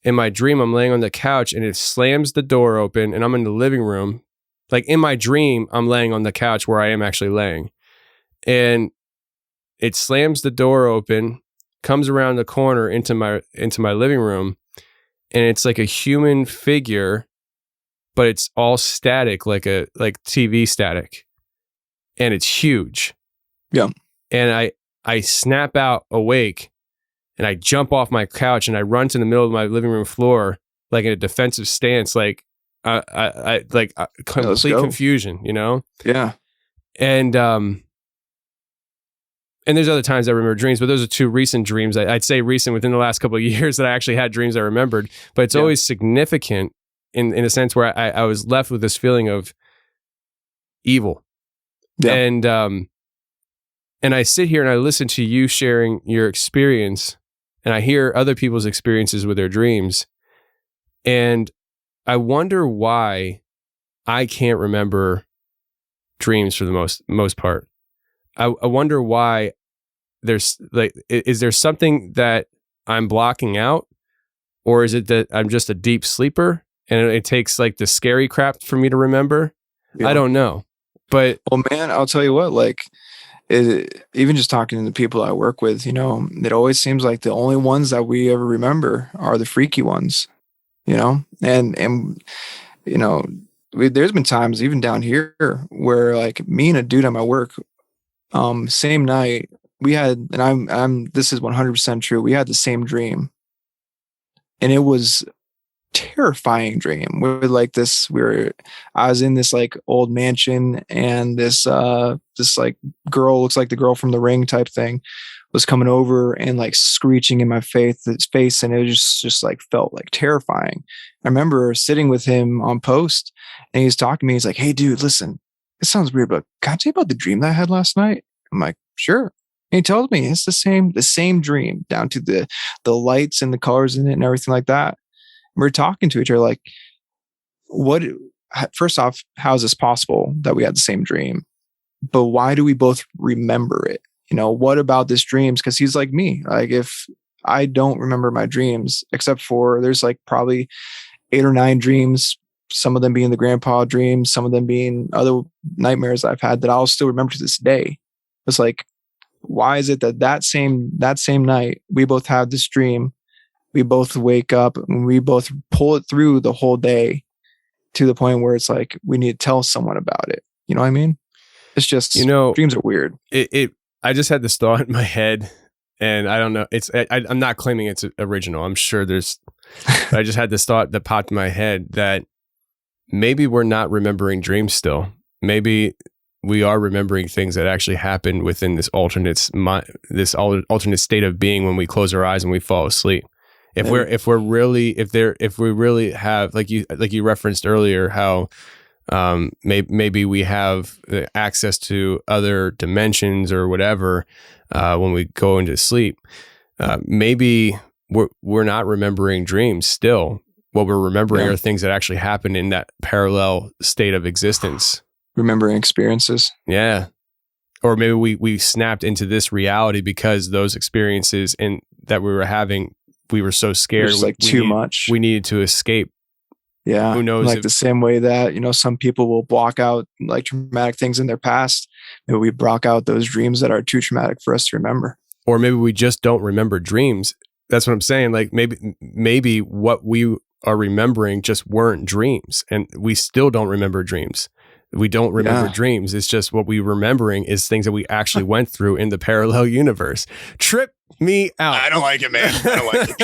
my dream, I'm laying on the couch, and it slams the door open, and I'm in the living room. Like in my dream, I'm laying on the couch where I am actually laying. And it slams the door open, comes around the corner into my living room, and it's like a human figure, but it's all static, like TV static, and it's huge. Yeah. And I snap out awake, and I jump off my couch, and I run to the middle of my living room floor, like in a defensive stance, like complete confusion, you know? Yeah. And there's other times I remember dreams, but those are two recent dreams. I'd say recent within the last couple of years that I actually had dreams I remembered. But it's always significant in a sense where I was left with this feeling of evil. Yeah. And I sit here and I listen to you sharing your experience, and I hear other people's experiences with their dreams. And I wonder why I can't remember dreams for the most part. I wonder why there's like, is there something that I'm blocking out, or is it that I'm just a deep sleeper and it takes like the scary crap for me to remember? Yeah. I don't know, but well, man, I'll tell you what, like even just talking to the people I work with, you know, it always seems like the only ones that we ever remember are the freaky ones, you know, and you know, there's been times even down here where like me and a dude at my work, same night we had, and I'm this is 100% true, we had the same dream, and it was terrifying dream. We were like this, I was in this like old mansion, and this like girl, looks like the girl from The Ring type thing, was coming over and like screeching in my face, and it just like felt like terrifying. I remember sitting with him on post, and he was talking to me. He's like, "Hey dude, listen, it sounds weird, but can I tell you about the dream that I had last night?" I'm like, "Sure." And he tells me it's the same dream, down to the lights and the colors in it and everything like that. we're talking to each other like, first off, how is this possible that we had the same dream? But why do we both remember it? You know, what about this dreams? Because he's like me. Like, if I don't remember my dreams, except for there's like probably 8 or 9 dreams, some of them being the grandpa dreams, some of them being other nightmares I've had that I'll still remember to this day. It's like, why is it that same night we both have this dream, we both wake up and we both pull it through the whole day to the point where it's like we need to tell someone about it. You know what I mean? It's just, dreams are weird. I just had this thought in my head, and I don't know. I'm not claiming it's original. I'm sure there's. But I just had this thought that popped in my head that maybe we're not remembering dreams still. Maybe we are remembering things that actually happened within this alternate state of being when we close our eyes and we fall asleep. If we really have, like you referenced earlier, how maybe we have access to other dimensions or whatever when we go into sleep. Maybe we're not remembering dreams still. What we're remembering are things that actually happened in that parallel state of existence. Remembering experiences. Yeah. Or maybe we snapped into this reality because those experiences that we were having, we were so scared. It was too much. We needed to escape. Yeah. Who knows? Like the same way that, some people will block out like traumatic things in their past. Maybe we block out those dreams that are too traumatic for us to remember. Or maybe we just don't remember dreams. That's what I'm saying. Like maybe what we are remembering just weren't dreams, and we still don't remember dreams. We don't remember dreams. It's just what we're remembering is things that we actually went through in the parallel universe. Trip me out. I don't like it, man. I don't like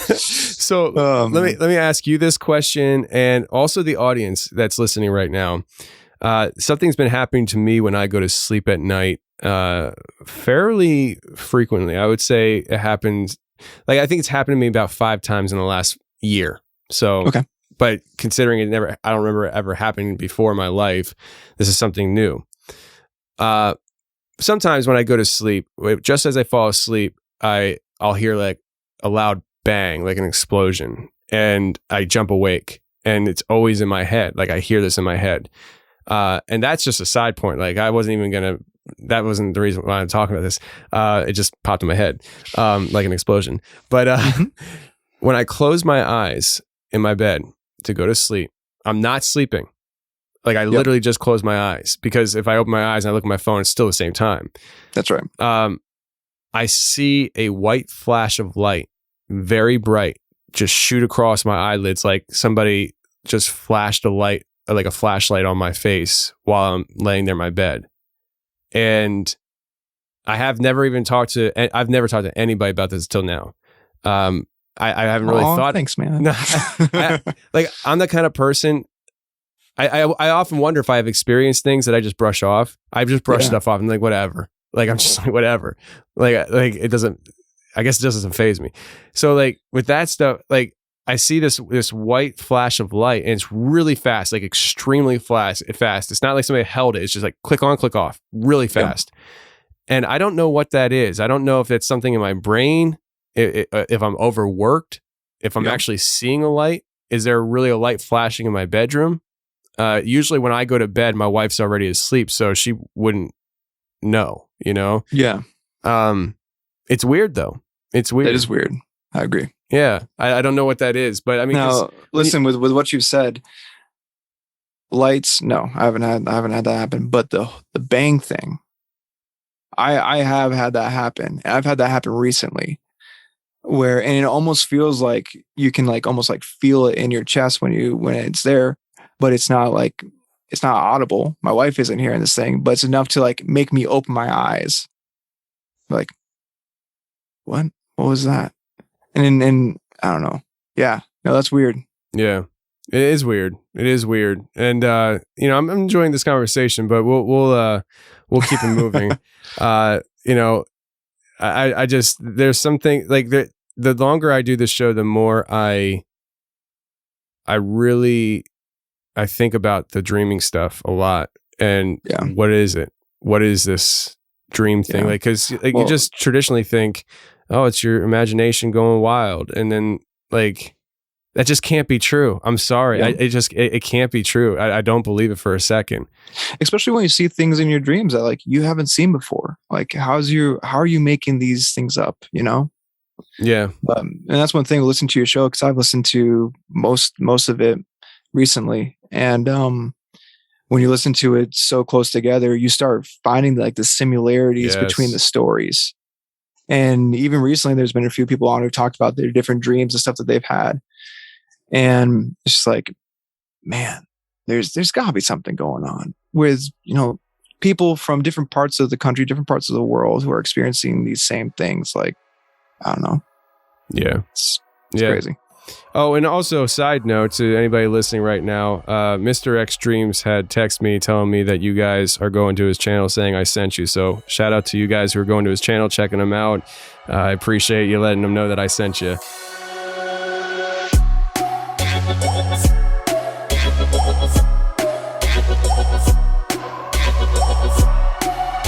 it. So let me ask you this question, and also the audience that's listening right now. Something's been happening to me when I go to sleep at night fairly frequently. I would say it happens, I think it's happened to me about 5 times in the last year. So, okay. But considering I don't remember it ever happening before in my life, this is something new. Sometimes when I go to sleep, just as I fall asleep, I'll hear like a loud bang, like an explosion, and I jump awake, and it's always in my head. Like I hear this in my head. And that's just a side point. Like that wasn't the reason why I'm talking about this. It just popped in my head, like an explosion. But when I close my eyes in my bed to go to sleep, I'm not sleeping. Like I literally just close my eyes, because if I open my eyes and I look at my phone, it's still the same time. That's right. I see a white flash of light, very bright, just shoot across my eyelids, like somebody just flashed a light, like a flashlight on my face while I'm laying there in my bed. And I've never talked to anybody about this till now. I haven't really thought. Thanks, man. I'm the kind of person. I often wonder if I have experienced things that I just brush off. I just brush stuff off and like whatever. Like I'm just like whatever. Like it doesn't. I guess it just doesn't faze me. So like with that stuff, like I see this white flash of light, and it's really fast, like extremely fast. It's not like somebody held it. It's just like click on, click off, really fast. And I don't know what that is. I don't know if it's something in my brain, if I'm overworked, if I'm actually seeing a light. Is there really a light flashing in my bedroom? Usually when I go to bed, my wife's already asleep, so she wouldn't know, Yeah. It's weird though. It's weird. It is weird. I agree. Yeah. I don't know what that is, but I mean, now listen, with what you said, lights, no, I haven't had that happen, but the bang thing, I have had that happen, and I've had that happen recently, and it almost feels like you can like almost like feel it in your chest when it's there, but it's not audible. My wife isn't hearing this thing, but it's enough to like make me open my eyes. Like, what was that? And I don't know. Yeah, no, that's weird. Yeah, it is weird. And I'm enjoying this conversation, but we'll keep it moving. I just, there's something like the longer I do this show, the more I think about the dreaming stuff a lot. And what is it? What is this dream thing? Like, cause like you just traditionally think, oh, it's your imagination going wild. And then like, That just can't be true. I'm sorry. Yeah. It can't be true. I don't believe it for a second. Especially when you see things in your dreams that like you haven't seen before. Like how are you making these things up, you know? Yeah. And that's one thing, listen to your show, because I've listened to most of it recently. And when you listen to it so close together, you start finding like the similarities between the stories. And even recently, there's been a few people on who talked about their different dreams and stuff that they've had. And it's just like, man, there's got to be something going on with, you know, people from different parts of the country, different parts of the world who are experiencing these same things. Like, I don't know. Yeah. It's crazy. Oh, and also, side note to anybody listening right now, Mr. X Dreams had texted me telling me that you guys are going to his channel saying I sent you. So shout out to you guys who are going to his channel, checking him out. I appreciate you letting him know that I sent you.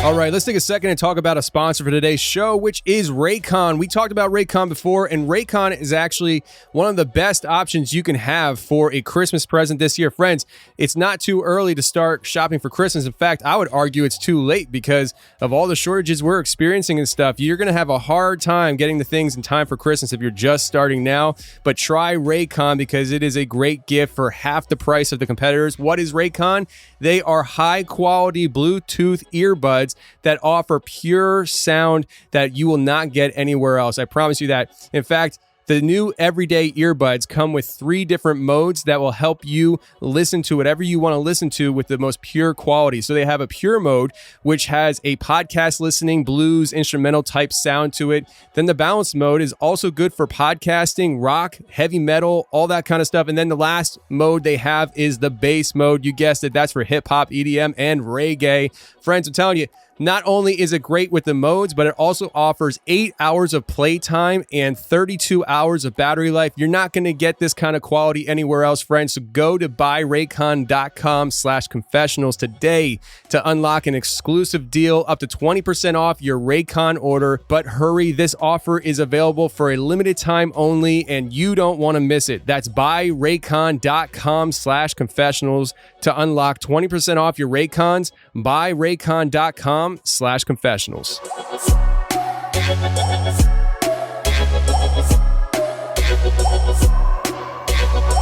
All right, let's take a second and talk about a sponsor for today's show, which is Raycon. We talked about Raycon before, and Raycon is actually one of the best options you can have for a Christmas present this year. Friends, it's not too early to start shopping for Christmas. In fact, I would argue it's too late because of all the shortages we're experiencing and stuff. You're going to have a hard time getting the things in time for Christmas if you're just starting now. But try Raycon because it is a great gift for half the price of the competitors. What is Raycon? They are high-quality Bluetooth earbuds that offer pure sound that you will not get anywhere else. I promise you that. In fact, the new everyday earbuds come with 3 different modes that will help you listen to whatever you want to listen to with the most pure quality. So they have a pure mode, which has a podcast listening, blues, instrumental type sound to it. Then the balanced mode is also good for podcasting, rock, heavy metal, all that kind of stuff. And then the last mode they have is the bass mode. You guessed it, that's for hip hop, EDM, and reggae. Friends, I'm telling you, not only is it great with the modes, but it also offers 8 hours of playtime and 32 hours of battery life. You're not going to get this kind of quality anywhere else, friends. So go to buyraycon.com/confessionals today to unlock an exclusive deal up to 20% off your Raycon order. But hurry, this offer is available for a limited time only, and you don't want to miss it. That's buyraycon.com/confessionals to unlock 20% off your Raycons. Buyraycon.com/confessionals.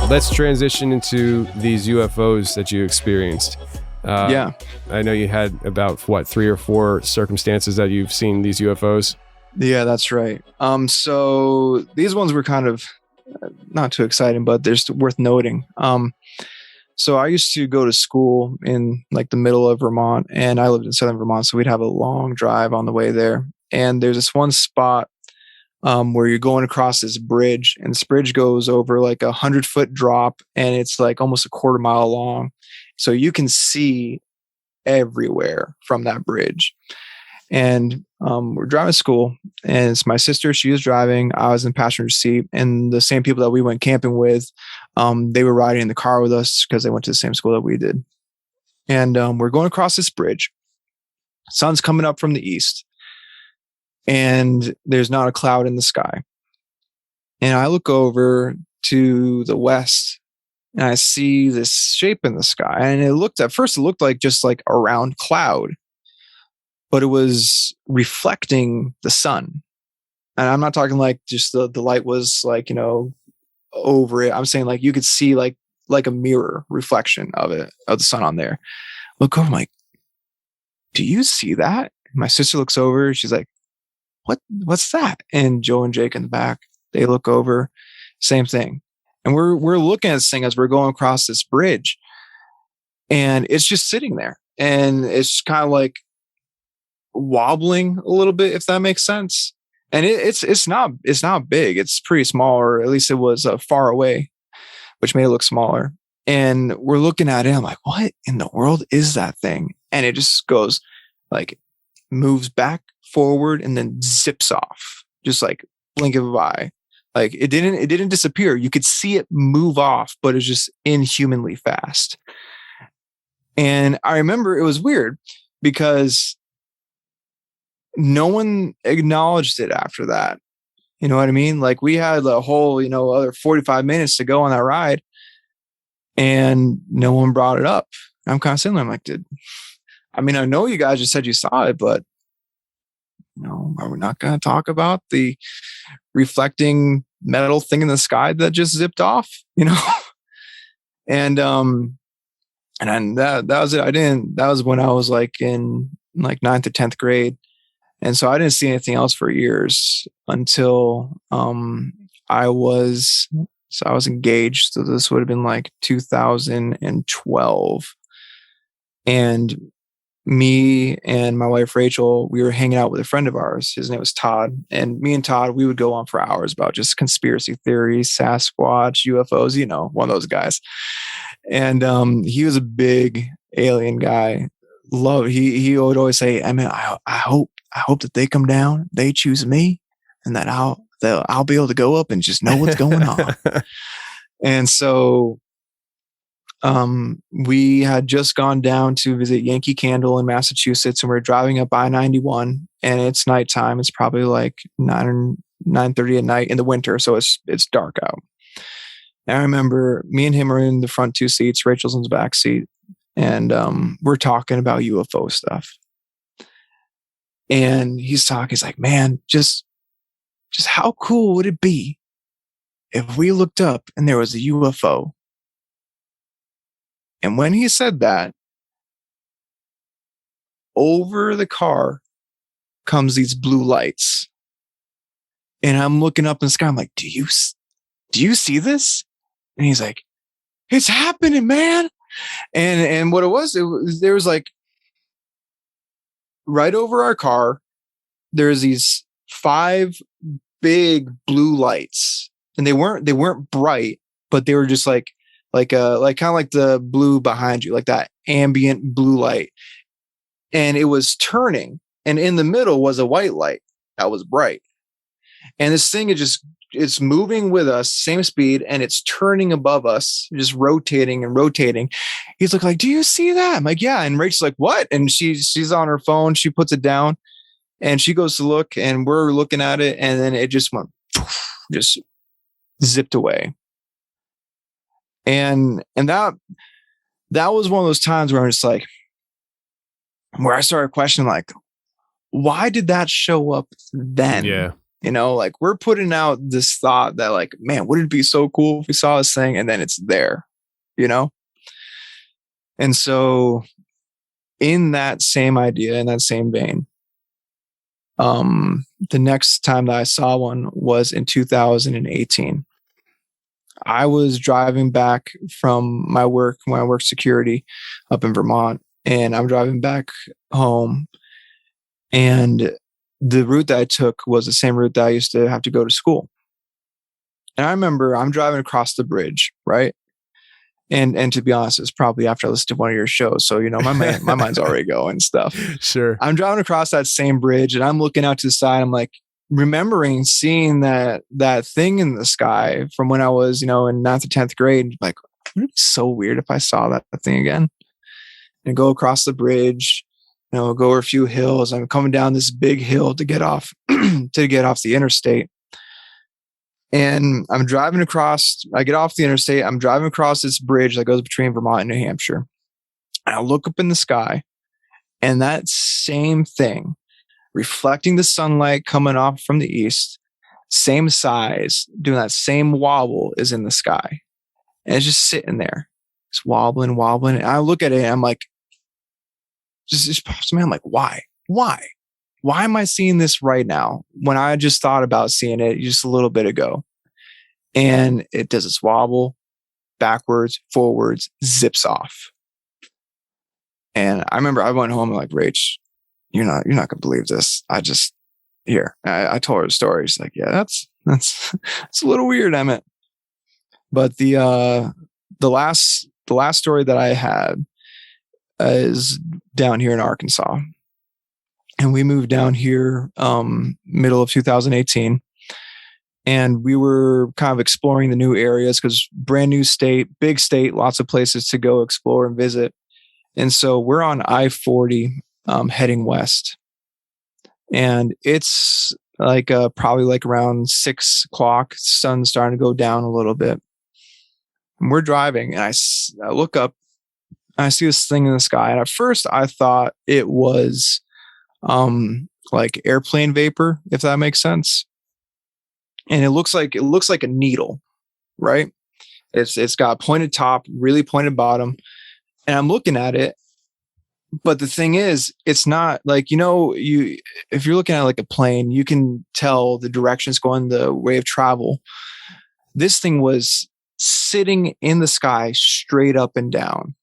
Let's transition into these UFOs that you experienced. Yeah. I know you had about 3 or 4 circumstances that you've seen these UFOs. Yeah, that's right. So these ones were kind of not too exciting, but they're worth noting. So I used to go to school in like the middle of Vermont, and I lived in southern Vermont, so we'd have a long drive on the way there. And there's this one spot where you're going across this bridge, and this bridge goes over like 100-foot drop, and it's like almost a quarter mile long. So you can see everywhere from that bridge. And we're driving to school, and it's my sister. She was driving. I was in passenger seat, and the same people that we went camping with, they were riding in the car with us because they went to the same school that we did. And we're going across this bridge. Sun's coming up from the east, and there's not a cloud in the sky. And I look over to the west, and I see this shape in the sky. And at first it looked like just like a round cloud, but it was reflecting the sun. And I'm not talking like just the light was like, over it. I'm saying like you could see like a mirror reflection of the sun on there. Look over, I'm like, do you see that? My sister looks over, she's like, what's that? And Joe and Jake in the back, they look over, same thing. And we're looking at this thing as we're going across this bridge, and it's just sitting there, and it's kind of like wobbling a little bit, if that makes sense. And it's not big. It's pretty small, or at least it was far away, which made it look smaller. And we're looking at it. I'm like, what in the world is that thing? And it just goes like moves back, forward, and then zips off, just like blink of an eye. Like it didn't disappear. You could see it move off, but it's just inhumanly fast. And I remember it was weird because no one acknowledged it after that. You know what I mean? Like we had a whole, other 45 minutes to go on that ride and no one brought it up. I'm kind of sitting there. I'm like, I know you guys just said you saw it, but are we not going to talk about the reflecting metal thing in the sky that just zipped off, and that was it. That was when I was like in like 9th or 10th grade. And so I didn't see anything else for years until I was engaged. So this would have been like 2012. And me and my wife, Rachel, we were hanging out with a friend of ours. His name was Todd. And me and Todd, we would go on for hours about just conspiracy theories, Sasquatch, UFOs, one of those guys. And he was a big alien guy. He would always say, Emmett, I hope that they come down, they choose me, and that I'll be able to go up and just know what's going on. And so we had just gone down to visit Yankee Candle in Massachusetts, and we're driving up I-91, and it's nighttime. It's probably like 9:30 at night in the winter, so it's dark out. And I remember me and him are in the front 2 seats, Rachel's in the back seat, and we're talking about UFO stuff. And he's like, man, just how cool would it be if we looked up and there was a UFO? And when he said that, over the car comes these blue lights. And I'm looking up in the sky. I'm like, do you see this? And he's like, it's happening, man. And what it was there was like, right over our car, there's these 5 big blue lights, and they weren't bright, but they were just like kind of like the blue behind you, like that ambient blue light. And it was turning, and in the middle was a white light that was bright. And this thing it's moving with us, same speed, and it's turning above us, just rotating and rotating. He's like, do you see that? I'm like, yeah. And Rachel's like, what? And she's on her phone. She puts it down and she goes to look, and we're looking at it. And then it just went, just zipped away. And that was one of those times where I'm just like, where I started questioning, like, why did that show up then? Yeah. Like we're putting out this thought that like, man, would it be so cool if we saw this thing and then it's there, And so in that same idea, in that same vein, the next time that I saw one was in 2018. I was driving back from my work when I worked security up in Vermont, and I'm driving back home, and the route that I took was the same route that I used to have to go to school. And I remember I'm driving across the bridge, right? And to be honest, it's probably after I listened to one of your shows. So, my mind's already going and stuff. Sure. I'm driving across that same bridge, and I'm looking out to the side. I'm like, remembering seeing that thing in the sky from when I was, in 9th or 10th grade. Like, would it be so weird if I saw that thing again? And go across the bridge, go over a few hills. I'm coming down this big hill to get off the interstate. And I'm driving across, I get off the interstate. I'm driving across this bridge that goes between Vermont and New Hampshire. And I look up in the sky, and that same thing, reflecting the sunlight coming off from the east, same size, doing that same wobble, is in the sky. And it's just sitting there. It's wobbling. And I look at it, and I'm like, just pops in my head. I'm like, why? Why am I seeing this right now when I just thought about seeing it just a little bit ago? And it does its wobble, backwards, forwards, zips off. And I remember I went home and like, Rach, you're not gonna believe this. I told her the story. She's like, yeah, that's it's a little weird, Emmett. But the last story that I had is down here in Arkansas. And we moved down here middle of 2018. And we were kind of exploring the new areas because brand new state, big state, lots of places to go explore and visit. And so we're on I-40 heading west. And it's like probably like around 6 o'clock. Sun's starting to go down a little bit. And we're driving, and I look up, and I see this thing in the sky. And at first, I thought it was like airplane vapor, if that makes sense. And it looks like a needle, right? It's got a pointed top, really pointed bottom, and I'm looking at it. But the thing is, it's not like, if you're looking at like a plane, you can tell the direction it's going, the way of travel. This thing was sitting in the sky straight up and down.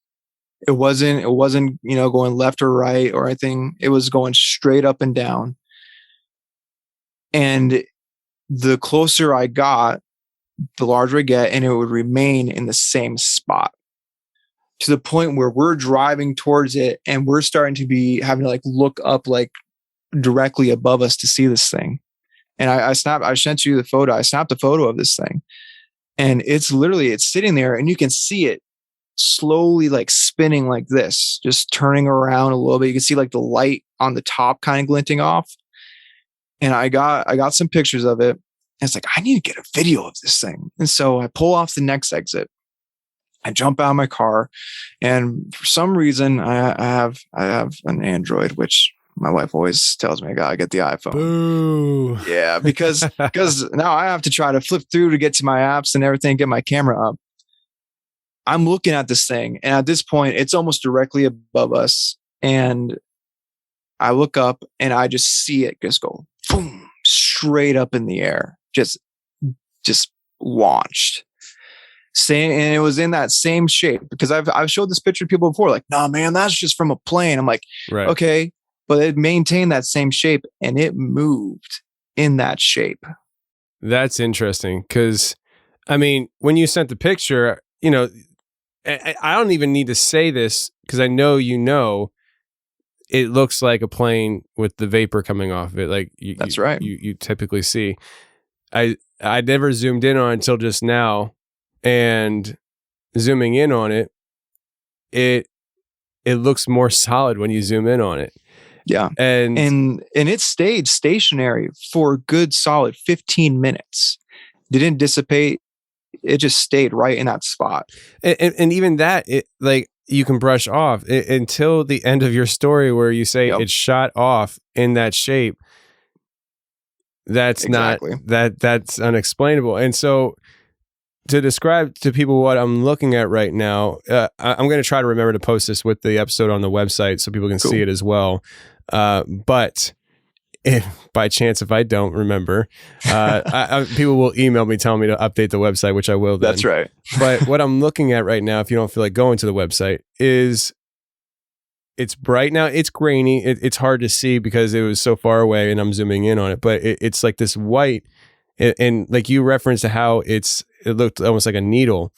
It wasn't, going left or right or anything. It was going straight up and down. And the closer I got, the larger I get, and it would remain in the same spot, to the point where we're driving towards it and we're starting to be having to like look up like directly above us to see this thing. And I sent you the photo. I snapped a photo of this thing, and it's sitting there, and you can see it slowly like spinning like this, just turning around a little bit. You can see like the light on the top kind of glinting off. And I got some pictures of it. And it's like, I need to get a video of this thing. And so I pull off the next exit. I jump out of my car, and for some reason I have an Android, which my wife always tells me I gotta get the iPhone. Boo. Yeah, because now I have to try to flip through to get to my apps and everything, get my camera up. I'm looking at this thing, and at this point, it's almost directly above us. And I look up, and I just see it just go boom, straight up in the air, just launched. And it was in that same shape, because I've showed this picture to people before, like, nah, man, that's just from a plane. I'm like, right. Okay, but it maintained that same shape, and it moved in that shape. That's interesting, because I mean, when you sent the picture, I don't even need to say this, because I know it looks like a plane with the vapor coming off of it. Like that's right. You typically see. I never zoomed in on it until just now. And zooming in on it, it looks more solid when you zoom in on it. Yeah. And it stayed stationary for a good solid 15 minutes. Didn't dissipate. It just stayed right in that spot. And even that, like, you can brush off until the end of your story where you say it shot off in that shape. That's exactly. That's unexplainable. And so, to describe to people what I'm looking at right now, I'm going to try to remember to post this with the episode on the website so people can see it as well. But if by chance, if I don't remember, people will email me telling me to update the website, which I will then. That's right. But what I'm looking at right now, if you don't feel like going to the website, is it's bright now. It's grainy. It's hard to see because it was so far away and I'm zooming in on it. But it's like this white, and like you referenced how it looked almost like a needle.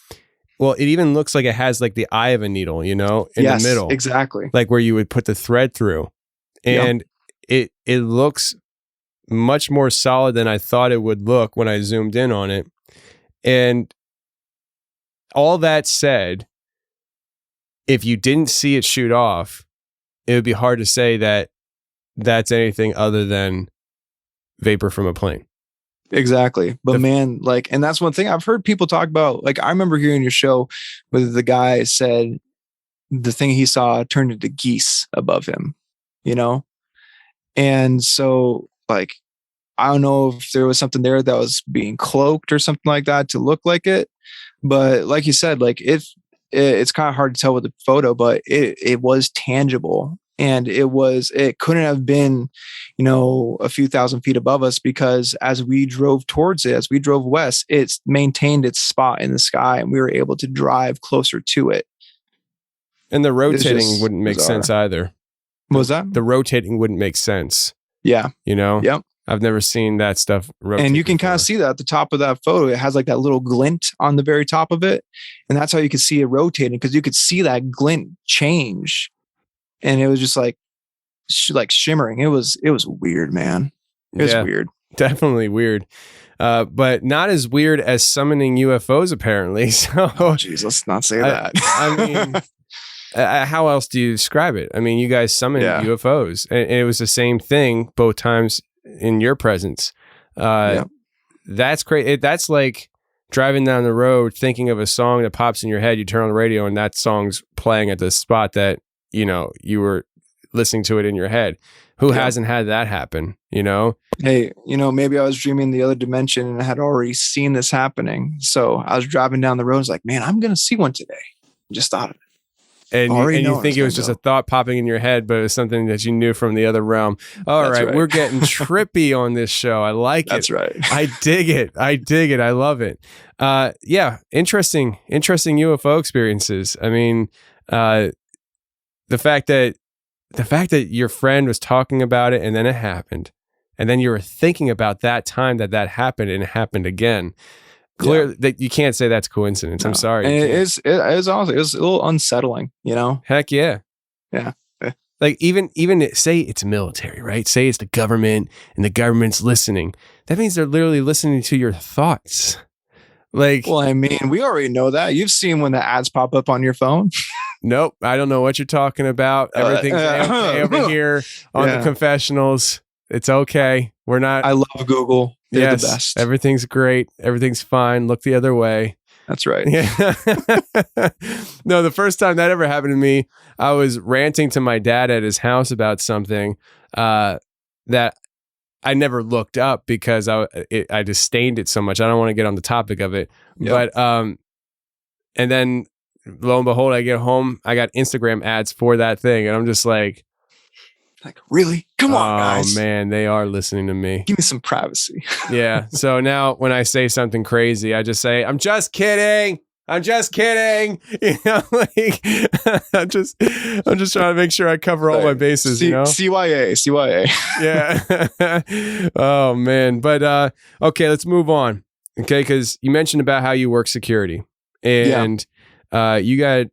Well, it even looks like it has like the eye of a needle, in the middle. Exactly. Like where you would put the thread through. And it looks much more solid than I thought it would look when I zoomed in on it. And all that said, if you didn't see it shoot off, it would be hard to say that that's anything other than vapor from a plane. Exactly. But man, like, and that's one thing I've heard people talk about. Like, I remember hearing your show where the guy said the thing he saw turned into geese above him, And so, like, I don't know if there was something there that was being cloaked or something like that to look like it. But like you said, like, it's kind of hard to tell with the photo, but it was tangible. And it couldn't have been, a few thousand feet above us, because as we drove towards it, as we drove west, it's maintained its spot in the sky, and we were able to drive closer to it. And the rotating wouldn't make sense either. What was that? The rotating wouldn't make sense. Yeah. Yep. I've never seen that stuff rotate. And you can kind of see that at the top of that photo. It has like that little glint on the very top of it. And that's how you could see it rotating, because you could see that glint change. And it was just like shimmering. It was weird, man. It was weird. Definitely weird. But not as weird as summoning UFOs, apparently. So, jeez, let's not say that. I mean, how else do you describe it? I mean, you guys summoned UFOs, and it was the same thing both times. in your presence. Yeah. That's great. That's like driving down the road, thinking of a song that pops in your head. You turn on the radio and that song's playing at the spot that, you were listening to it in your head. Who hasn't had that happen, Hey, maybe I was dreaming the other dimension and I had already seen this happening. So I was driving down the road. I was like, man, I'm going to see one today. Just thought of it. And you think it was just a thought popping in your head, but it was something that you knew from the other realm. All right. We're getting trippy on this show. I like it. That's right. I dig it. I love it. Yeah. Interesting UFO experiences. I mean, the fact that your friend was talking about it and then it happened, and then you were thinking about that time that happened and it happened again. Clearly, that you can't say that's coincidence. No. I'm sorry. And it is honestly, it was a little unsettling, Heck yeah. Yeah. Like even say it's military, right? Say it's the government and the government's listening. That means they're literally listening to your thoughts. Like, well, I mean, we already know that. You've seen when the ads pop up on your phone. Nope. I don't know what you're talking about. Everything's okay over here on the Confessionals. It's okay. We're not. I love Google. They're the best. Everything's great. Everything's fine. Look the other way. That's right. Yeah. No, the first time that ever happened to me, I was ranting to my dad at his house about something that I never looked up because I disdained it so much. I don't want to get on the topic of it. Yep. But and then lo and behold, I get home, I got Instagram ads for that thing, and I'm just like, really? Come on, guys. Oh man, they are listening to me. Give me some privacy. Yeah. So now when I say something crazy, I just say, I'm just kidding. I'm just kidding. Like I'm just trying to make sure I cover all my bases, CYA. Yeah. Oh man. But okay, let's move on. Okay, because you mentioned about how you work security. And you got,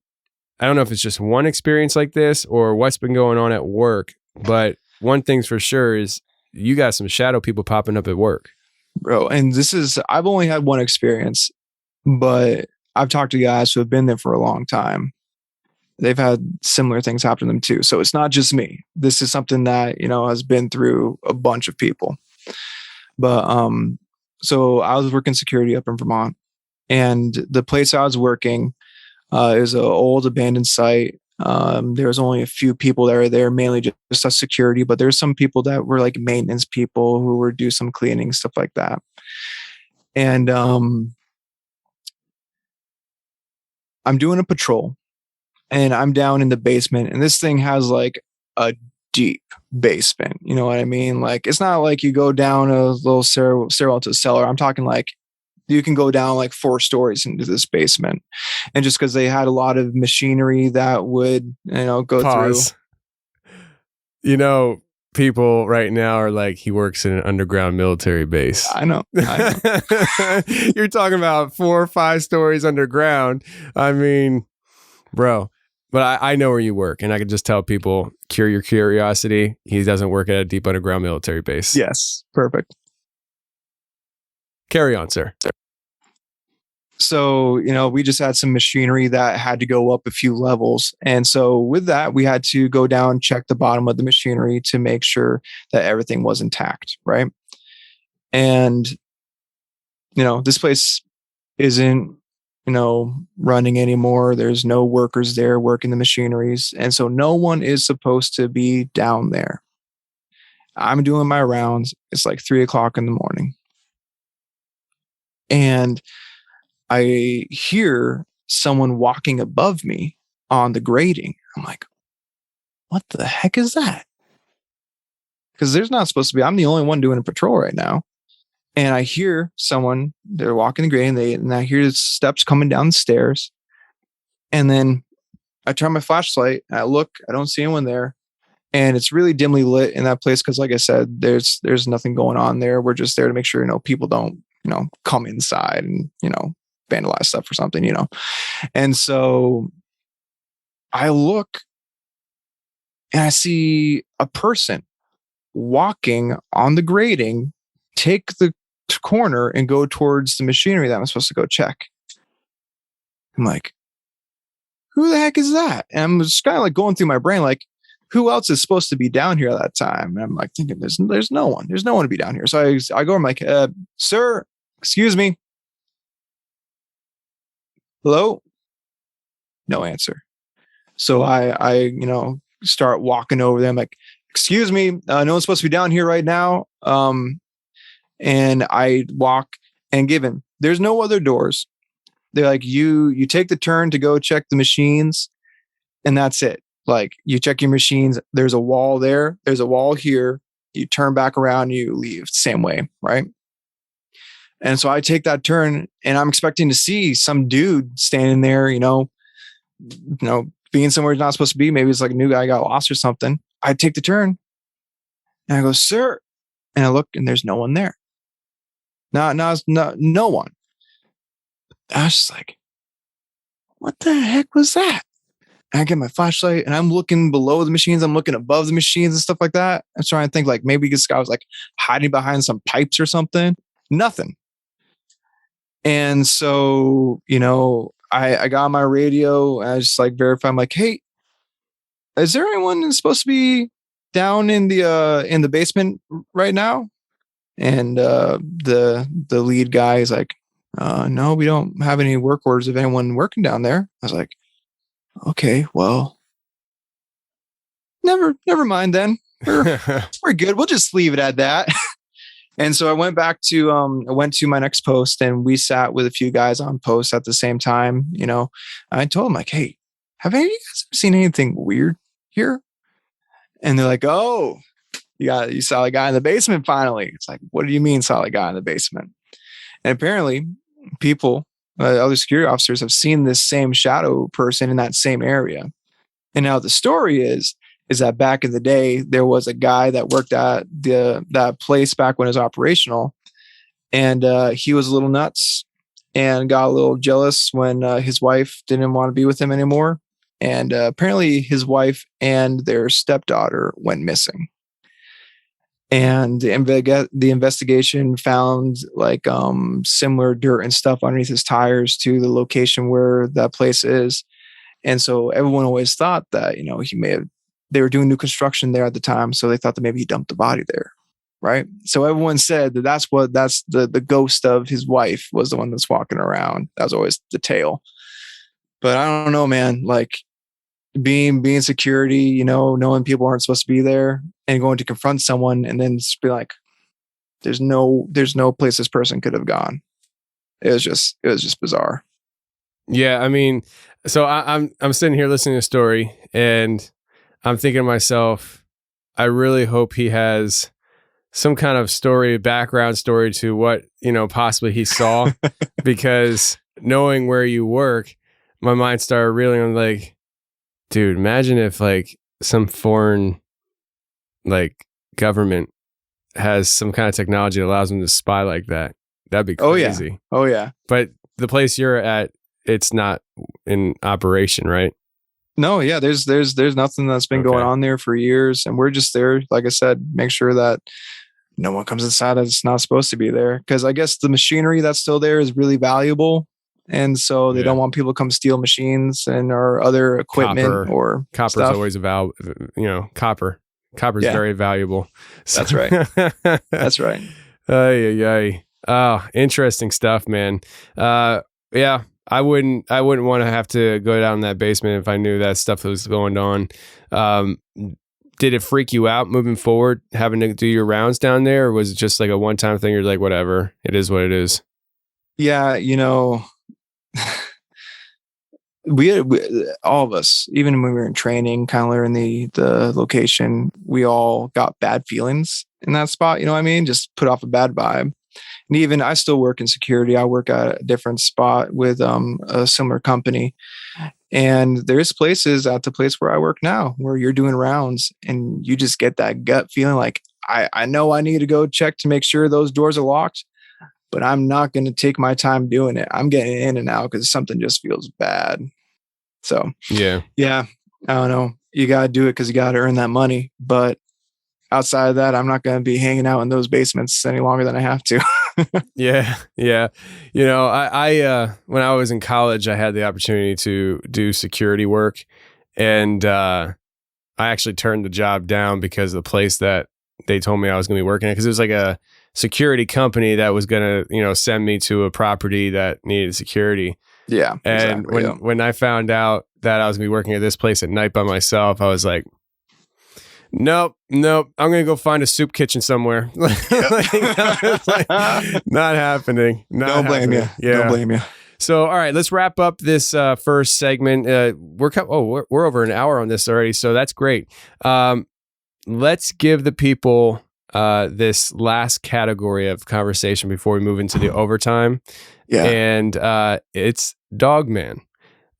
I don't know if it's just one experience like this or what's been going on at work, but one thing's for sure is you got some shadow people popping up at work. Bro, and I've only had one experience, but I've talked to guys who have been there for a long time. They've had similar things happen to them too. So it's not just me. This is something that, has been through a bunch of people. But so I was working security up in Vermont, and the place I was working is an old abandoned site. There was only a few people that were there, mainly just as security, but there's some people that were like maintenance people who would do some cleaning, stuff like that. And I'm doing a patrol, and I'm down in the basement, and this thing has like a deep basement. You know what I mean? Like, it's not like you go down a little stairwell to a cellar. I'm talking like you can go down like 4 stories into this basement. And just because they had a lot of machinery that would, go Pause. Through. People right now are like, he works in an underground military base. I know. You're talking about 4 or 5 stories underground. I mean, bro, but I know where you work, and I can just tell people, cure your curiosity. He doesn't work at a deep underground military base. Yes. Perfect. Carry on, sir. So, we just had some machinery that had to go up a few levels. And so with that, we had to go down, check the bottom of the machinery to make sure that everything was intact. Right. And, this place isn't, running anymore. There's no workers there working the machineries. And so no one is supposed to be down there. I'm doing my rounds. It's like 3:00 in the morning. And I hear someone walking above me on the grating. I'm like, what the heck is that? Because there's not supposed to be, I'm the only one doing a patrol right now. And I hear someone, they're walking the grating, and I hear the steps coming down the stairs. And then I turn my flashlight, and I look, I don't see anyone there. And it's really dimly lit in that place because, like I said, there's nothing going on there. We're just there to make sure, people don't, come inside and, vandalize stuff or something, And so I look, and I see a person walking on the grating, take the corner and go towards the machinery that I'm supposed to go check. I'm like, who the heck is that? And I'm just kind of like going through my brain, like, who else is supposed to be down here at that time? And I'm like thinking, there's no one. There's no one to be down here. So I go, I'm like, sir, excuse me. Hello? No answer. So I start walking over there. I'm like, excuse me, no one's supposed to be down here right now. And I walk, and given there's no other doors, they're like, you take the turn to go check the machines, and that's it. Like, you check your machines, there's a wall there, there's a wall here, you turn back around, you leave same way, right? And so I take that turn, and I'm expecting to see some dude standing there, being somewhere he's not supposed to be. Maybe it's like a new guy got lost or something. I take the turn, and I go, sir, and I look, and there's no one there. No one. I was just like, what the heck was that? And I get my flashlight, and I'm looking below the machines. I'm looking above the machines and stuff like that. I'm trying to think, like, maybe this guy was like hiding behind some pipes or something. Nothing. And so, I got on my radio, and I just like verified. I'm like, hey, is there anyone that's supposed to be down in the basement right now? And the lead guy is like, no, we don't have any work orders of anyone working down there. I was like, okay, well, never mind then. We're good. We'll just leave it at that. And so I went back to my next post, and we sat with a few guys on post at the same time. I told them, like, hey, have any of you guys ever seen anything weird here? And they're like, oh, you saw a guy in the basement finally. It's like, what do you mean saw a guy in the basement? And apparently people, other security officers, have seen this same shadow person in that same area. And now the story is that back in the day, there was a guy that worked at that place back when it was operational. And he was a little nuts and got a little jealous when his wife didn't want to be with him anymore. And apparently his wife and their stepdaughter went missing. And the investigation found like similar dirt and stuff underneath his tires to the location where that place is. And so everyone always thought that, they were doing new construction there at the time. So they thought that maybe he dumped the body there. Right. So everyone said that's the ghost of his wife was the one that's walking around. That was always the tale. But I don't know, man, like being security, knowing people aren't supposed to be there and going to confront someone and then just be like, there's no place this person could have gone. It was just bizarre. Yeah. I mean, so I'm sitting here listening to the story, and I'm thinking to myself, I really hope he has some kind of background story to what, possibly he saw, because knowing where you work, my mind started reeling. I'm like, dude, imagine if like some foreign like government has some kind of technology that allows them to spy like that. That'd be crazy. Oh yeah. But the place you're at, it's not in operation, right? No, yeah, there's nothing that's been going on there for years, and we're just there, like I said, make sure that no one comes inside that's not supposed to be there. Because I guess the machinery that's still there is really valuable, and so they don't want people to come steal machines and or other equipment or copper's stuff. Always copper's very valuable. So. That's right. That's right. Oh, interesting stuff, man. Yeah. I wouldn't want to have to go down in that basement if I knew that stuff was going on. Did it freak you out moving forward, having to do your rounds down there, or was it just like a one-time thing? You're like, whatever, it is what it is. Yeah, we all of us, even when we were in training, kind of learning the location, we all got bad feelings in that spot. You know what I mean? Just put off a bad vibe. And even I still work in security. I work at a different spot with a similar company. And there's places at the place where I work now where you're doing rounds and you just get that gut feeling like, I know I need to go check to make sure those doors are locked, but I'm not going to take my time doing it. I'm getting in and out because something just feels bad. So, yeah, I don't know. You got to do it because you got to earn that money. But outside of that, I'm not going to be hanging out in those basements any longer than I have to. Yeah. I when I was in college, I had the opportunity to do security work, and I actually turned the job down because of the place that they told me I was going to be working at, because it was like a security company that was going to, send me to a property that needed security. Yeah. And exactly, when I found out that I was going to be working at this place at night by myself, I was like, nope, I'm going to go find a soup kitchen somewhere. Not happening. Don't blame you. Yeah. Don't blame you. So, all right, let's wrap up this first segment. We're over an hour on this already, so that's great. Let's give the people this last category of conversation before we move into the overtime. Yeah. And it's Dogman.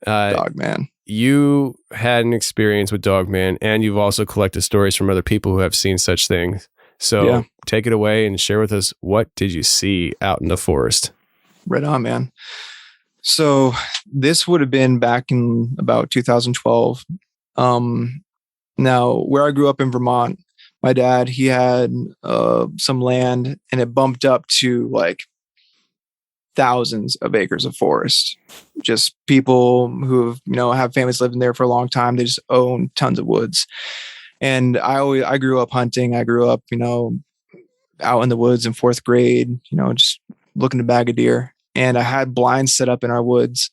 Dogman. You had an experience with Dogman, and you've also collected stories from other people who have seen such things. So take it away and share with us, what did you see out in the forest? Right on, man. So this would have been back in about 2012. Now, where I grew up in Vermont, my dad, he had some land, and it bumped up to like thousands of acres of forest. Just people who have, have families living there for a long time. They just own tons of woods. And I grew up hunting. I grew up, out in the woods in 4th grade, just looking to bag a deer. And I had blinds set up in our woods.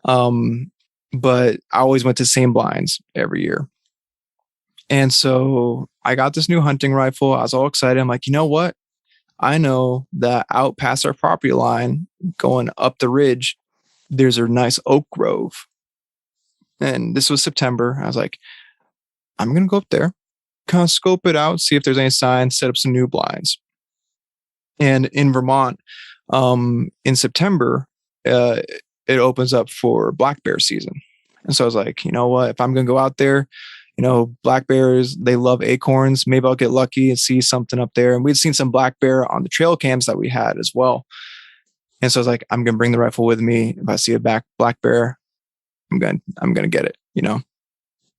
But I always went to the same blinds every year. And so I got this new hunting rifle. I was all excited. I'm like, you know what? I know that out past our property line, going up the ridge, there's a nice oak grove. And this was September. I was like, I'm going to go up there, kind of scope it out, see if there's any signs, set up some new blinds. And in Vermont, in September, it opens up for black bear season. And so I was like, you know what? If I'm going to go out there, black bears, they love acorns. Maybe I'll get lucky and see something up there. And we'd seen some black bear on the trail cams that we had as well. And so I was like, I'm going to bring the rifle with me. If I see a black bear, I'm going to get it,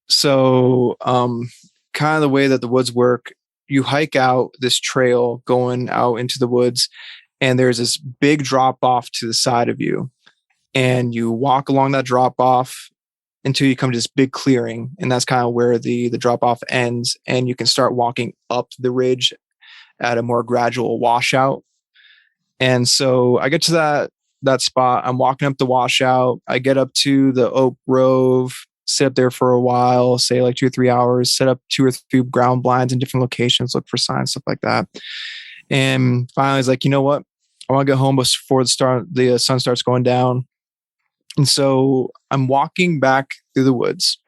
So, kind of the way that the woods work, you hike out this trail going out into the woods, and there's this big drop off to the side of you. And you walk along that drop off until you come to this big clearing. And that's kind of where the drop off ends. And you can start walking up the ridge at a more gradual washout. And so I get to that spot. I'm walking up the washout. I get up to the oak grove, sit up there for a while, say like 2 or 3 hours, set up 2 or 3 ground blinds in different locations, look for signs, stuff like that. And finally, I was like, you know what? I want to get home before the sun starts going down. And so I'm walking back through the woods,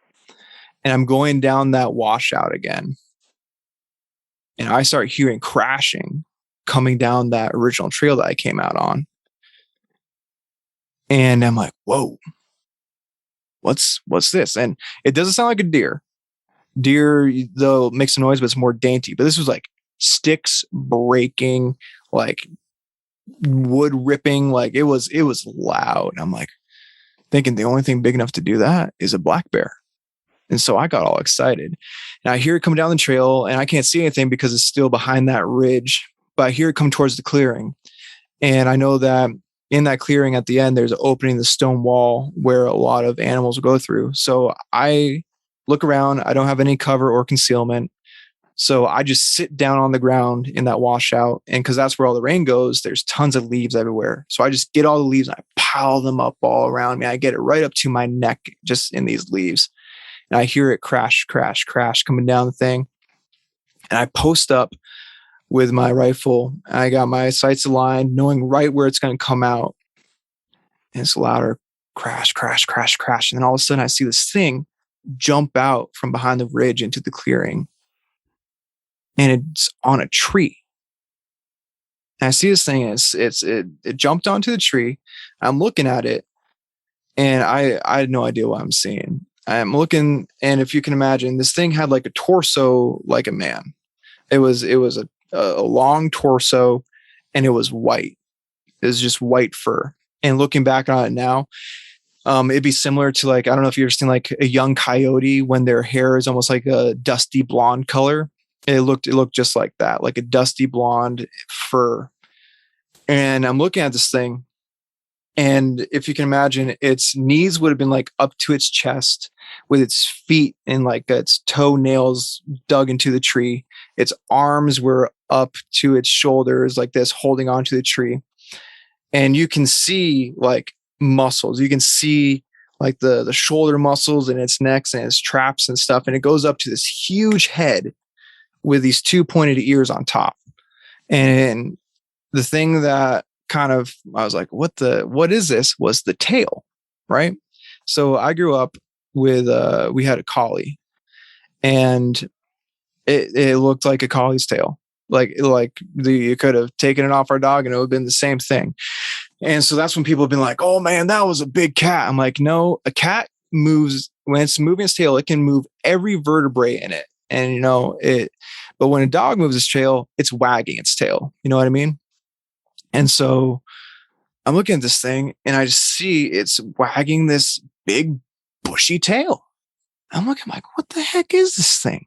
and I'm going down that washout again. And I start hearing crashing coming down that original trail that I came out on. And I'm like, whoa, what's this? And it doesn't sound like a deer. Deer, though, makes a noise, but it's more dainty. But this was like sticks breaking, like wood ripping, like it was loud. I'm like, thinking the only thing big enough to do that is a black bear. And so I got all excited. And I hear it come down the trail, and I can't see anything because it's still behind that ridge, but I hear it come towards the clearing. And I know that in that clearing at the end, there's an opening in the stone wall where a lot of animals will go through. So I look around. I don't have any cover or concealment. So I just sit down on the ground in that washout. And because that's where all the rain goes, there's tons of leaves everywhere. So I just get all the leaves and I pile them up all around me. I get it right up to my neck just in these leaves. And I hear it crash, crash, crash coming down the thing. And I post up with my rifle. I got my sights aligned, knowing right where it's going to come out. And it's louder, crash, crash, crash, crash. And then all of a sudden I see this thing jump out from behind the ridge into the clearing. And it's on a tree. And I see this thing, and it jumped onto the tree. I'm looking at it, and I had no idea what I'm seeing. I'm looking, and if you can imagine, this thing had like a torso like a man. It was a long torso, and it was white. It was just white fur. And looking back on it now, it'd be similar to, like, I don't know if you've ever seen like a young coyote when their hair is almost like a dusty blonde color. It looked just like that, like a dusty blonde fur. And I'm looking at this thing, And if you can imagine, its knees would have been like up to its chest, with its feet and like its toenails dug into the tree. Its arms were up to its shoulders like this, holding onto the tree. And you can see like muscles. You can see like the shoulder muscles in its necks and its traps and stuff. And it goes up to this huge head with these two pointed ears on top. And the thing that kind of, I was like, what is this? Was the tail, right? So I grew up with, we had a collie, and it looked like a collie's tail. You could have taken it off our dog and it would have been the same thing. And so that's when people have been like, oh man, that was a big cat. I'm like, no, a cat moves when it's moving its tail, it can move every vertebrae in it. And but when a dog moves its tail, it's wagging its tail. You know what I mean? And so I'm looking at this thing and I just see it's wagging this big bushy tail. I'm like, what the heck is this thing?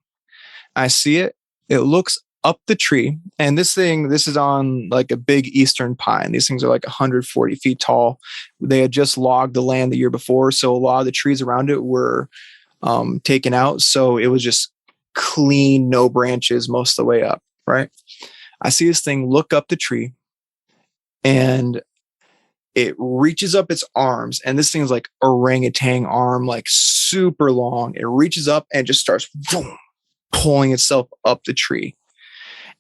I see it. It looks up the tree. And this is on like a big eastern pine. These things are like 140 feet tall. They had just logged the land the year before. So a lot of the trees around it were taken out. So it was just clean, no branches most of the way up. Right. I see this thing look up the tree, and it reaches up its arms, and this thing is like orangutan arm, like super long. It reaches up and just starts boom, pulling itself up the tree.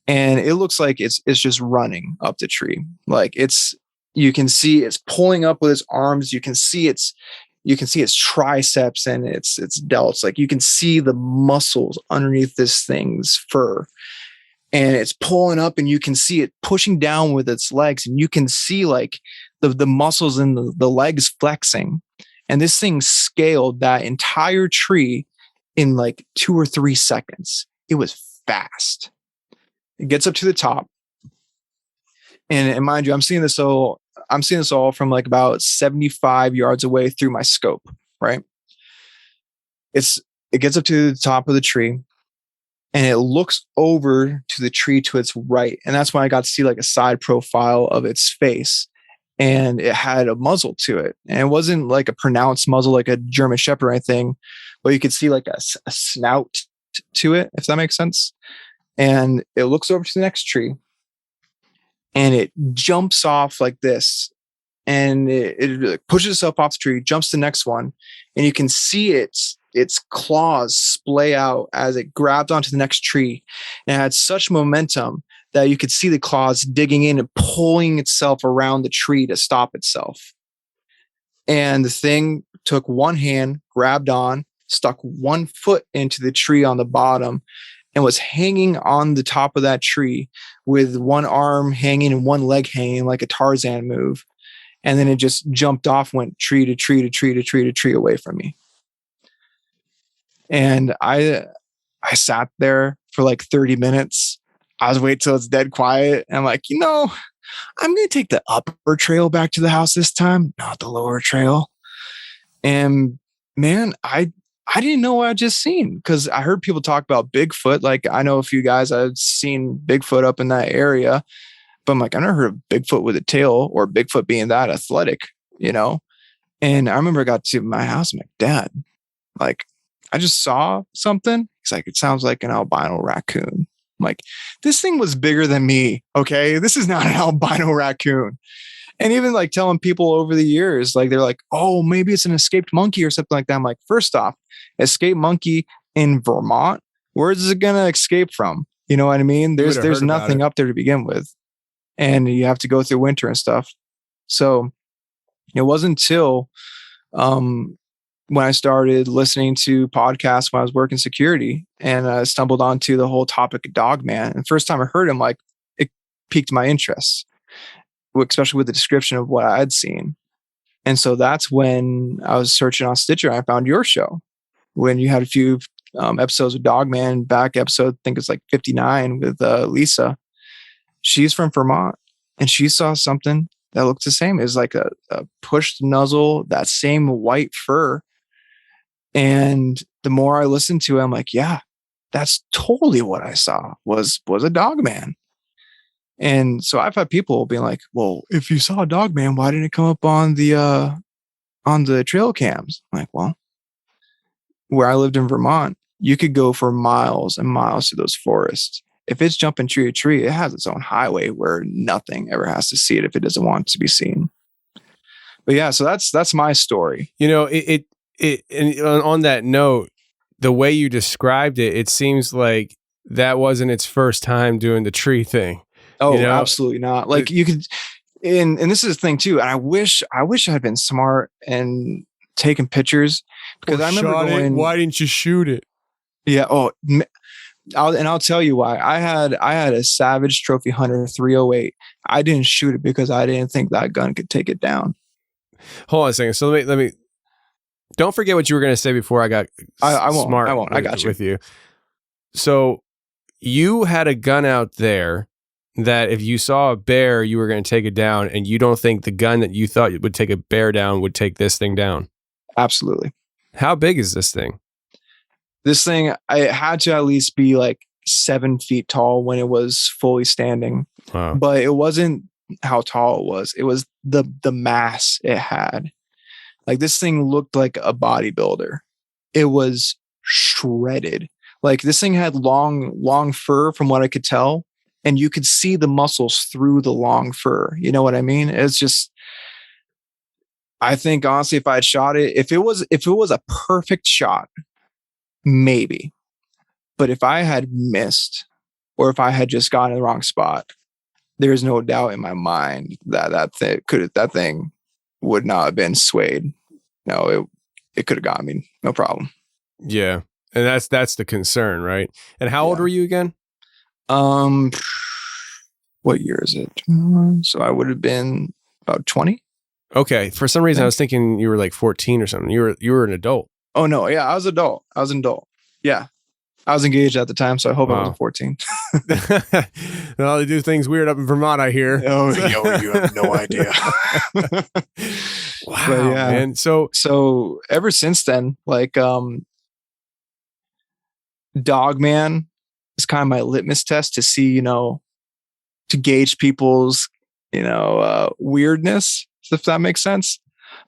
And it looks like it's just running up the tree. Like you can see it's pulling up with its arms. You can see its triceps and its delts. Like you can see the muscles underneath this thing's fur. And it's pulling up, and you can see it pushing down with its legs, and you can see like the muscles in the legs flexing. And this thing scaled that entire tree in like 2 or 3 seconds. It was fast. It gets up to the top. And mind you, I'm seeing this all from like about 75 yards away through my scope, right? It gets up to the top of the tree, and it looks over to the tree to its right. And that's when I got to see like a side profile of its face. And it had a muzzle to it. And it wasn't like a pronounced muzzle like a German Shepherd or anything, but you could see like a snout to it, if that makes sense. And it looks over to the next tree, and it jumps off like this. And it pushes itself off the tree, jumps to the next one. And you can see its claws splay out as it grabbed onto the next tree. And it had such momentum that you could see the claws digging in and pulling itself around the tree to stop itself. And the thing took one hand, grabbed on, stuck one foot into the tree on the bottom, and was hanging on the top of that tree with one arm hanging and one leg hanging like a Tarzan move. And then it just jumped off, went tree to tree to tree to tree to tree away from me. And I sat there for like 30 minutes. I was waiting till it's dead quiet. And I'm like, I'm going to take the upper trail back to the house this time, not the lower trail. And man, I didn't know what I just seen, because I heard people talk about Bigfoot. Like I know a few guys I've seen Bigfoot up in that area, but I'm like, I never heard of Bigfoot with a tail or Bigfoot being that athletic, And I remember I got to my house. I'm like, Dad, like I just saw something. He's like, it sounds like an albino raccoon. I'm like, this thing was bigger than me. Okay. This is not an albino raccoon. And even like telling people over the years, like they're like, oh, maybe it's an escaped monkey or something like that. I'm like, first off, escaped monkey in Vermont, where is it going to escape from? You know what I mean? There's nothing up there to begin with. And you have to go through winter and stuff. So it wasn't until when I started listening to podcasts when I was working security, and I stumbled onto the whole topic of Dogman. And the first time I heard him, like it piqued my interest, especially with the description of what I had seen. And so that's when I was searching on Stitcher and I found your show when you had a few episodes of Dogman. Back episode, I think it's like 59 with Lisa. She's from Vermont, and she saw something that looked the same. It was like a pushed muzzle, that same white fur. And the more I listened to it, I'm like, yeah, that's totally what I saw was a Dogman. And so I've had people being like, well, if you saw a Dogman, why didn't it come up on the trail cams? I'm like, well, where I lived in Vermont, you could go for miles and miles through those forests. If it's jumping tree to tree, it has its own highway where nothing ever has to see it if it doesn't want to be seen. But yeah, so that's my story. You know, and on that note, the way you described it, it seems like that wasn't its first time doing the tree thing. Oh, you know? Absolutely not. Like you could, and this is the thing too. And I wish I had been smart and taken pictures, because I remember going, why didn't you shoot it? Yeah. Oh, I'll tell you why. I had a Savage Trophy Hunter 308. I didn't shoot it because I didn't think that gun could take it down. Hold on a second. So let me. Don't forget what you were going to say before I got I won't. smart. I won't. I got you. With you. So you had a gun out there that if you saw a bear, you were going to take it down, and you don't think the gun that you thought would take a bear down would take this thing down? Absolutely. How big is this thing? This thing, I had to at least be like 7 feet tall when it was fully standing. Wow. But it wasn't how tall it was. It was the mass it had. Like, this thing looked like a bodybuilder. It was shredded. Like, this thing had long fur from what I could tell, and you could see the muscles through the long fur. You know what I mean? It's just, I think honestly, if I had shot it, if it was a perfect shot, maybe. But if I had missed, or if I had just gotten in the wrong spot, there's no doubt in my mind that thing would not have been swayed. No, it could have got me, no problem. Yeah, and that's the concern, right? And how old were you again? What year is it? So I would have been about 20. Okay, for some reason I was thinking you were like 14 or something. You were an adult. Oh no, yeah, I was an adult. Yeah. I was engaged at the time, so I hope I wasn't 14. Well, they do things weird up in Vermont, I hear. Oh, you have no idea. Wow, but yeah, man. So ever since then, like, Dogman is kind of my litmus test to see, to gauge people's, weirdness, if that makes sense.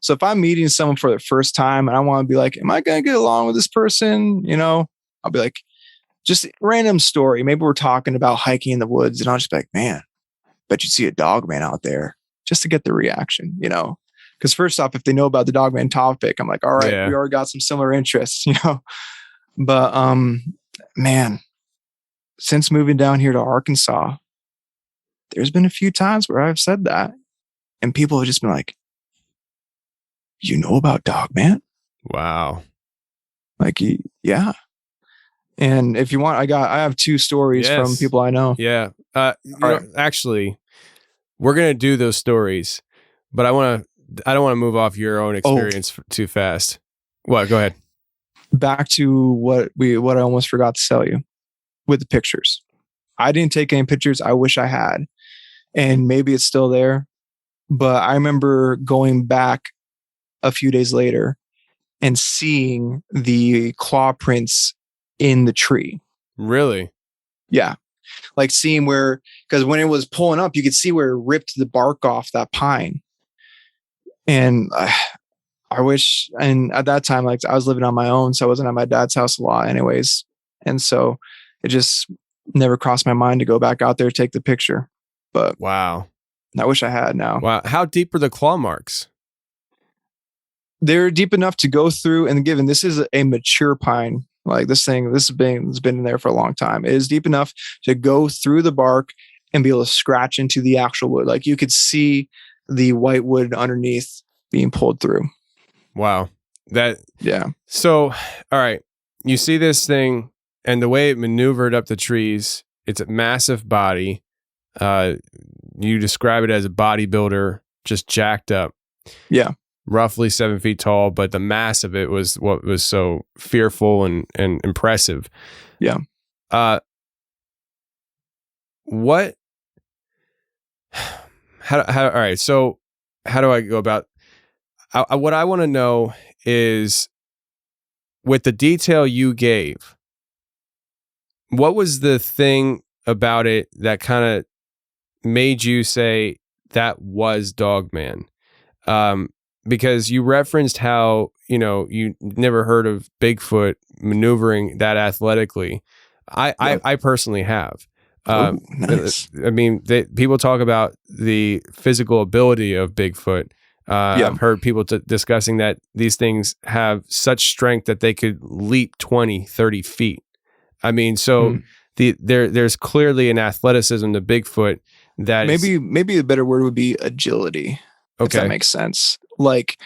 So if I'm meeting someone for the first time and I want to be like, am I going to get along with this person? I'll be like, just random story. Maybe we're talking about hiking in the woods, and I'll just be like, man, bet you see a Dogman out there, just to get the reaction, because first off, if they know about the Dogman topic, I'm like, all right, we already got some similar interests, but, man, since moving down here to Arkansas, there's been a few times where I've said that, and people have just been like, you know about Dogman? Wow. Like, yeah. And if you want, I have 2 stories from people I know. Yeah. Actually, we're going to do those stories, but I don't want to move off your own experience too fast. What? Go ahead. Back to what I almost forgot to tell you with the pictures. I didn't take any pictures. I wish I had, and maybe it's still there, but I remember going back a few days later and seeing the claw prints in the tree. Really? Yeah. Like seeing because when it was pulling up, you could see where it ripped the bark off that pine. And I wish, and at that time, like, I was living on my own, so I wasn't at my dad's house a lot anyways. And so it just never crossed my mind to go back out there, take the picture. But wow. I wish I had now. Wow. How deep were the claw marks? They're deep enough to go through, and given this is a mature pine, like this has been in there for a long time. It is deep enough to go through the bark and be able to scratch into the actual wood. Like, you could see the white wood underneath being pulled through. Wow. Yeah. So, all right. You see this thing, and the way it maneuvered up the trees, it's a massive body. You describe it as a bodybuilder, just jacked up. Yeah. Roughly 7 feet tall, but the mass of it was what was so fearful and impressive. Yeah. All right. So how do I go about, what I want to know is, with the detail you gave, what was the thing about it that kind of made you say that was Dogman? Because you referenced how, you never heard of Bigfoot maneuvering that athletically. I personally have. Nice. I mean, people talk about the physical ability of Bigfoot. I've heard people discussing that these things have such strength that they could leap 20, 30 feet. I mean, so there's clearly an athleticism to Bigfoot that maybe a better word would be agility. If that makes sense. Like,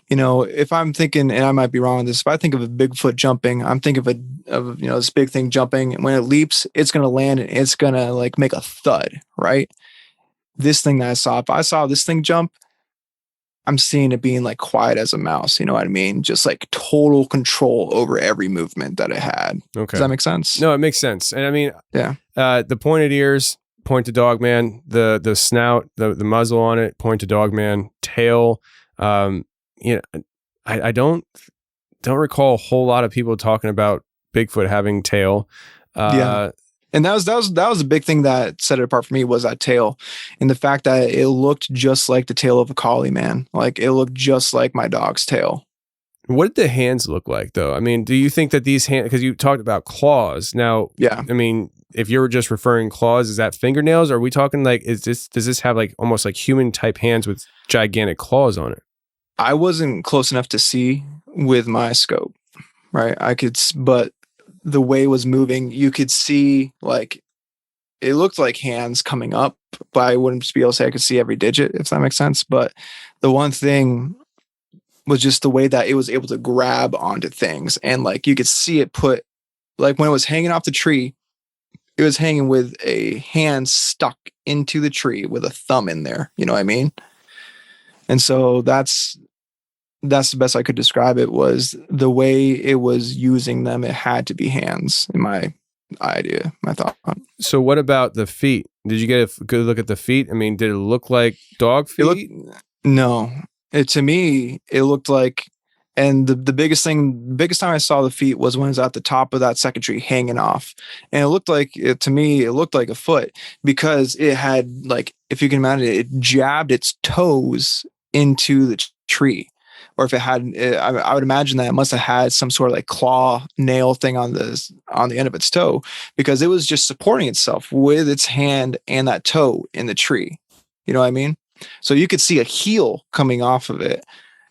if I'm thinking, and I might be wrong on this, if I think of a Bigfoot jumping, I'm thinking of this big thing jumping, and when it leaps, it's going to land and it's going to like make a thud, right? This thing that if I saw this thing jump, I'm seeing it being like quiet as a mouse. You know what I mean? Just like total control over every movement that it had. Okay. Does that make sense? No, it makes sense. And I mean, yeah. The pointed ears point to Dogman. The snout, the muzzle on it point to Dogman. Tail. I don't recall a whole lot of people talking about Bigfoot having tail. And that was a big thing that set it apart for me, was that tail, and the fact that it looked just like the tail of a collie, man. Like it looked just like my dog's tail. What did the hands look like, though? I mean, do you think that these hands, because you talked about claws. Now, I mean, if you were just referring claws, is that fingernails? Or are we talking like, does this have like almost like human type hands with gigantic claws on it? I wasn't close enough to see with my scope, right? But the way it was moving, you could see like it looked like hands coming up, but I wouldn't be able to say I could see every digit, if that makes sense. But the one thing was just the way that it was able to grab onto things, and like you could see it put, like when it was hanging off the tree, it was hanging with a hand stuck into the tree with a thumb in there. You know what I mean? And so that's the best I could describe it, was the way it was using them. It had to be hands, in my thought. So what about the feet? Did you get a good look at the feet? I mean, did it look like dog feet? No. To me, it looked like, and the biggest time I saw the feet was when it was at the top of that second tree hanging off. And it looked like a foot, because it had, like, if you can imagine it jabbed its toes into the tree. Or if it had, I would imagine that it must have had some sort of like claw nail thing on the end of its toe, because it was just supporting itself with its hand and that toe in the tree. You know what I mean? So you could see a heel coming off of it.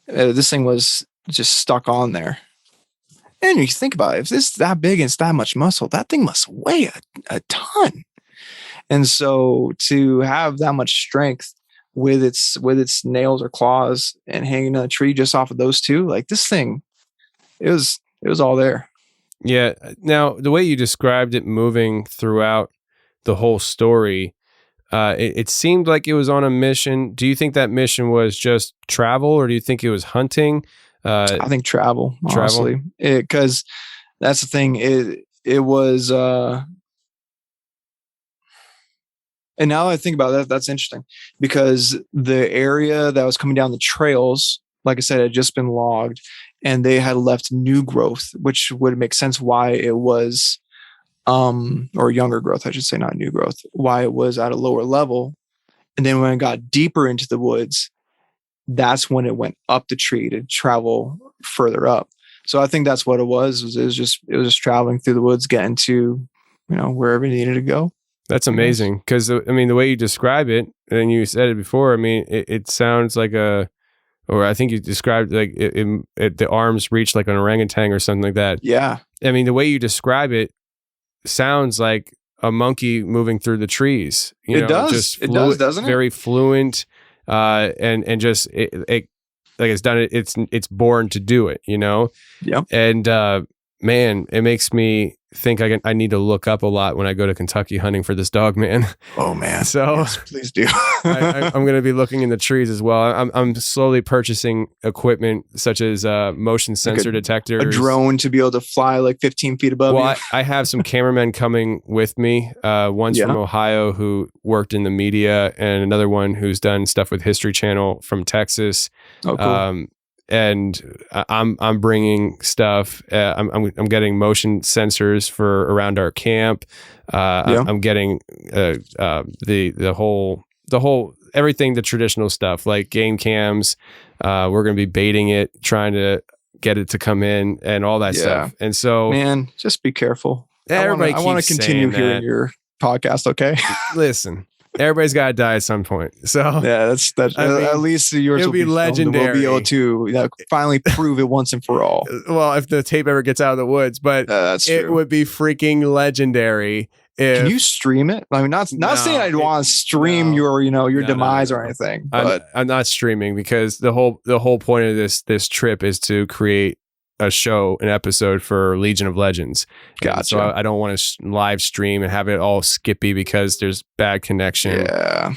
This thing was just stuck on there. And you think about it, if it's that big and it's that much muscle, that thing must weigh a ton. And so to have that much strength with its nails or claws and hanging on a tree just off of those two, like this thing, it was all there. Yeah. Now, the way you described it moving throughout the whole story, it seemed like it was on a mission. Do you think that mission was just travel, or do you think it was hunting? I think travel, honestly, because that's the thing. It was, and now that I think about that, that's interesting, because the area that was coming down the trails, like I said, had just been logged, and they had left new growth, which would make sense why it was, or younger growth, I should say, not new growth, why it was at a lower level. And then when it got deeper into the woods, that's when it went up the tree to travel further up. So I think that's what it was. It was just traveling through the woods, getting to, wherever it needed to go. That's amazing, because I mean, the way you describe it, and you said it before, I mean, it sounds like or I think you described like the arms reach like an orangutan or something like that. Yeah. I mean, the way you describe it sounds like a monkey moving through the trees. It does, doesn't it? Very fluent, and just like it's done it. It's born to do it. Yep. And man, it makes me think I need to look up a lot when I go to Kentucky hunting for this Dogman. Oh man! So yes, please do. I'm going to be looking in the trees as well. I'm slowly purchasing equipment such as motion sensor detectors, a drone to be able to fly like 15 feet above you. I have some cameramen coming with me. One's from Ohio who worked in the media, and another one who's done stuff with History Channel from Texas. Oh, cool. And I'm bringing stuff. I'm getting motion sensors for around our camp. I'm getting the whole everything, the traditional stuff like game cams. We're going to be baiting it, trying to get it to come in and all that stuff. And so, man, just be careful. Everybody I want to continue hearing your podcast. Okay. Listen, everybody's got to die at some point. So yeah, that's at least yours will be legendary. We'll be able to finally prove it once and for all. Well, if the tape ever gets out of the woods, but that's it true. would be freaking legendary. Can you stream it? I mean, not saying I'd want to stream your demise or anything, but I'm not streaming because the whole point of this trip is to create a show, an episode for Legion of Legends. Gotcha. So I don't want to live stream and have it all skippy because there's bad connection. Yeah.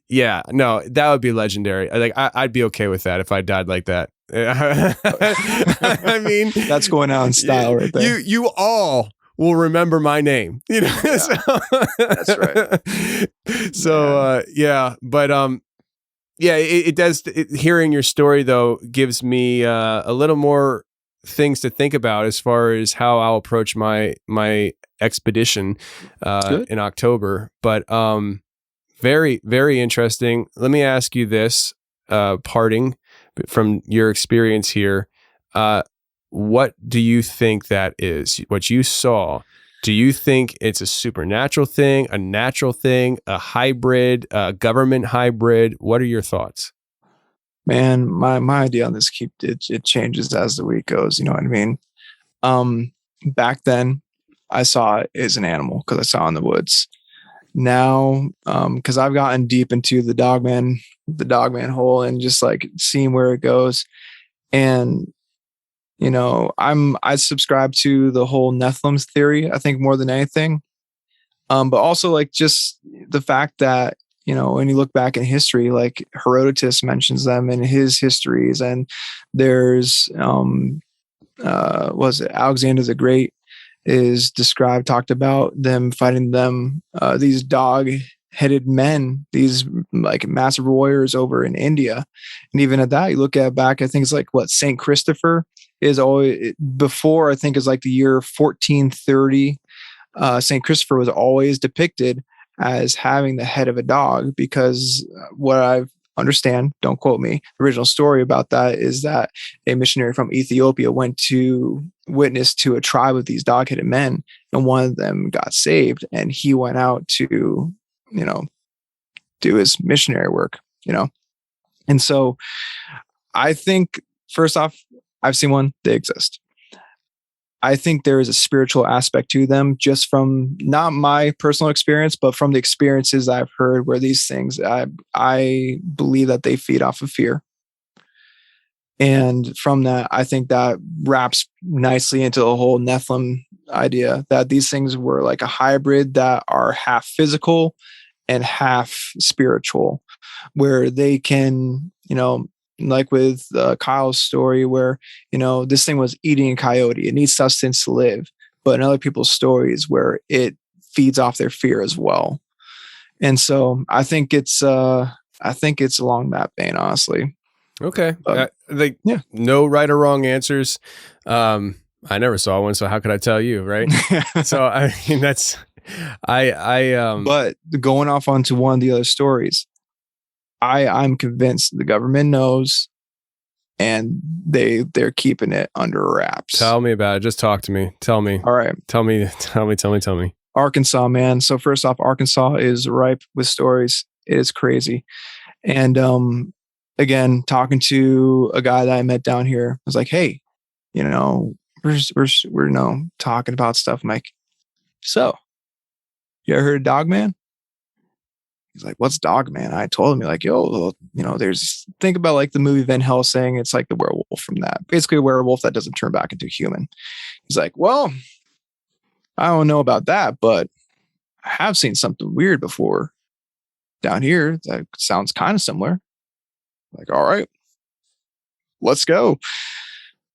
Yeah, no, that would be legendary. Like I'd be okay with that if I died like that. I mean, that's going out in style right there. You all will remember my name. You know, yeah, that's right. So it does. Hearing your story though gives me a little more things to think about as far as how I'll approach my expedition in October. But very, very interesting. Let me ask you this, parting from your experience here. What do you think that is? What you saw? Do you think it's a supernatural thing, a natural thing, a hybrid, a government hybrid? What are your thoughts? Man, my idea on this it changes as the week goes. You know what I mean? Back then, I saw it as an animal because I saw it in the woods. Now, because I've gotten deep into the Dogman hole and just like seeing where it goes, and you know, I subscribe to the whole Nephilim's theory, I think, more than anything. But also like just the fact that, you know, when you look back in history, like Herodotus mentions them in his histories, and there's Alexander the Great is talked about them fighting these dog-headed men, these like massive warriors over in India. And even at that, you look at back, I think it's like Saint Christopher is always before, I think is like the year 1430. Saint Christopher was always depicted as having the head of a dog, because what I understand, don't quote me, the original story about that is that a missionary from Ethiopia went to witness to a tribe of these dog-headed men, and one of them got saved, and he went out to, you know, do his missionary work, you know. And so I think, first off, I've seen one, they exist. I think there is a spiritual aspect to them, just from not my personal experience, but from the experiences I've heard where these things, I believe that they feed off of fear. And from that, I think that wraps nicely into the whole Nephilim idea, that these things were like a hybrid that are half physical and half spiritual, where they can, you know, like with Kyle's story where, you know, this thing was eating a coyote. It needs sustenance to live. But in other people's stories where it feeds off their fear as well. And so I think it's along that vein, honestly. Okay. No right or wrong answers. I never saw one, so how could I tell you, right? So I mean, that's but going off onto one of the other stories, I'm convinced the government knows, and they're keeping it under wraps. Tell me about it. Just talk to me. Tell me. All right. Tell me. Arkansas, man. So first off, Arkansas is ripe with stories. It is crazy. And again, talking to a guy that I met down here, I was like, hey, you know, we're talking about stuff. I'm like, so you ever heard of Dogman? He's like, what's Dogman? I told him, like, yo, you know, think about like the movie Van Helsing. It's like the werewolf from that. Basically a werewolf that doesn't turn back into a human. He's like, well, I don't know about that, but I have seen something weird before down here that sounds kind of similar. Like, all right, let's go.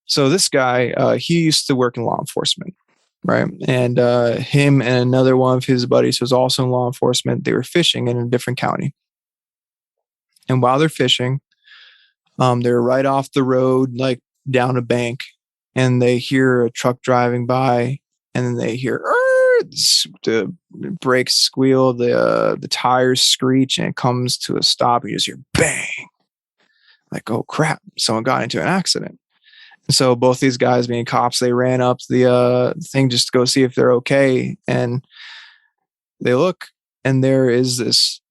So this guy, he used to work in law enforcement. Right. And him and another one of his buddies was also in law enforcement. They were fishing in a different county. And while they're fishing, they're right off the road, like down a bank, and they hear a truck driving by, and then they hear the brakes squeal, the tires screech, and it comes to a stop. You just hear bang, like, oh crap, someone got into an accident. And so both these guys, being cops, they ran up the thing just to go see if they're okay, and they look, and there is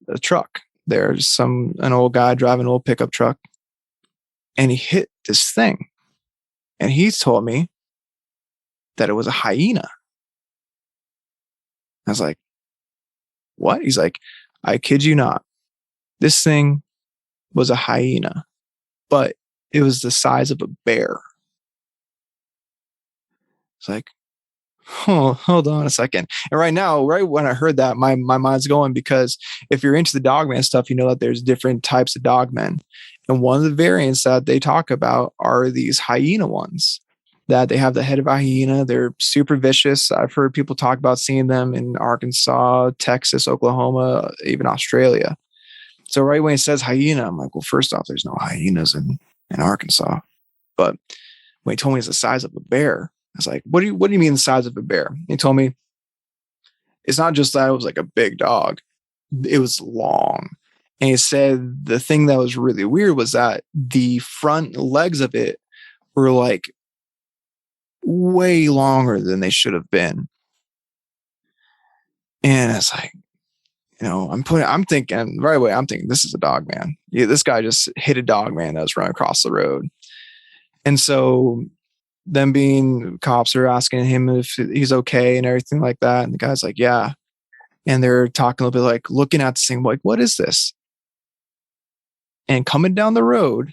a truck. There's an old guy driving an old pickup truck, and he hit this thing, and he told me that it was a hyena. I was like, what? He's like, I kid you not. This thing was a hyena, but it was the size of a bear. It's like, oh, hold on a second. And right now, right when I heard that, my mind's going, because if you're into the Dogman stuff, you know that there's different types of Dogmen. And one of the variants that they talk about are these hyena ones. That they have the head of a hyena. They're super vicious. I've heard people talk about seeing them in Arkansas, Texas, Oklahoma, even Australia. So right when it says hyena, I'm like, well, first off, there's no hyenas in Arkansas. But when he told me it's the size of a bear, I was like, what do you mean the size of a bear? He told me it's not just that it was like a big dog. It was long. And he said the thing that was really weird was that the front legs of it were like way longer than they should have been. And it's like, I'm thinking right away, this is a dog man. Yeah, this guy just hit a dog man that was running across the road. And so them being cops are asking him if he's okay and everything like that. And the guy's like, yeah. And they're talking a little bit, like looking at this thing, like, what is this? And coming down the road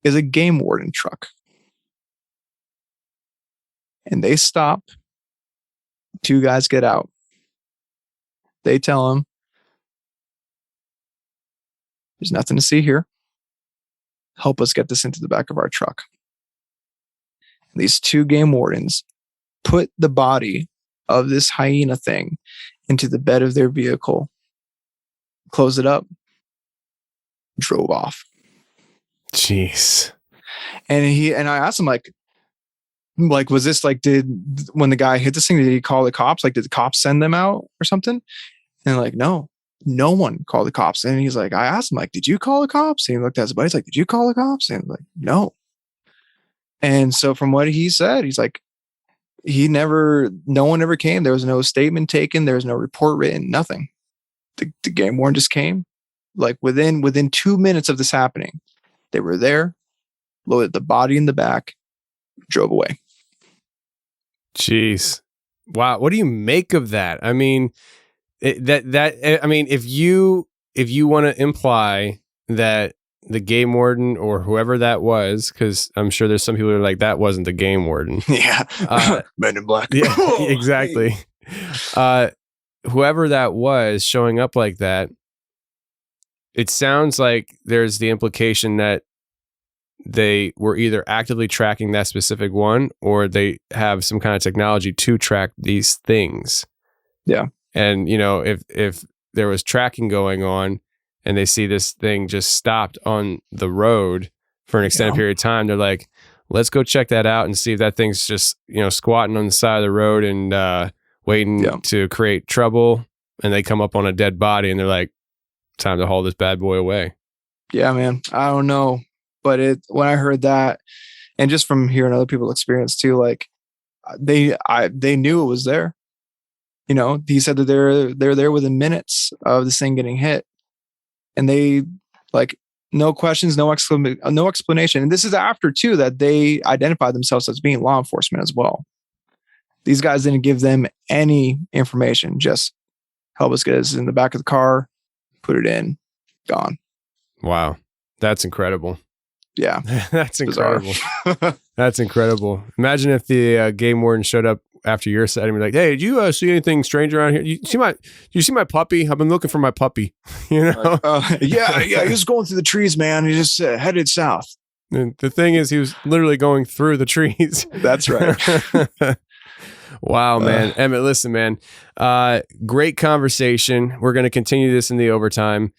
is a game warden truck. And they stop. Two guys get out. They tell him, there's nothing to see here. Help us get this into the back of our truck. And these two game wardens put the body of this hyena thing into the bed of their vehicle, closed it up, drove off. Jeez. And I asked him, like, was this like, when the guy hit this thing, did he call the cops? Like, did the cops send them out or something? And like, no one called the cops. And he's like, I asked him, like, did you call the cops? And he looked at his buddy. He's like, did you call the cops? And like, no. And so from what he said, he's like, no one ever came. There was no statement taken. There was no report written, nothing. The game warden just came. Like within 2 minutes of this happening, they were there, loaded the body in the back, drove away. Jeez. Wow. What do you make of that? I mean, if you want to imply that the game warden or whoever that was, because I'm sure there's some people who are like, that wasn't the game warden. Yeah. Men in black. Yeah, exactly. Whoever that was showing up like that, it sounds like there's the implication that they were either actively tracking that specific one, or they have some kind of technology to track these things. Yeah. And, if there was tracking going on and they see this thing just stopped on the road for an extended period of time, they're like, let's go check that out and see if that thing's just, squatting on the side of the road and waiting to create trouble. And they come up on a dead body and they're like, time to haul this bad boy away. Yeah, man. I don't know. But when I heard that, and just from hearing other people's experience too, like they knew it was there. He said that they're there within minutes of this thing getting hit, and they, like, no questions, no explanation. And this is after too that they identified themselves as being law enforcement as well. These guys didn't give them any information; just help us get us in the back of the car, put it in, gone. Wow, that's incredible. Yeah, that's incredible. That's incredible. Imagine if the game warden showed up after your set and be like, "Hey, did you see anything strange around here? Did you see my puppy? I've been looking for my puppy." Yeah. He was going through the trees, man. He just headed south. And the thing is, he was literally going through the trees. That's right. Wow, man. Emmett, listen, man. Great conversation. We're going to continue this in the overtime.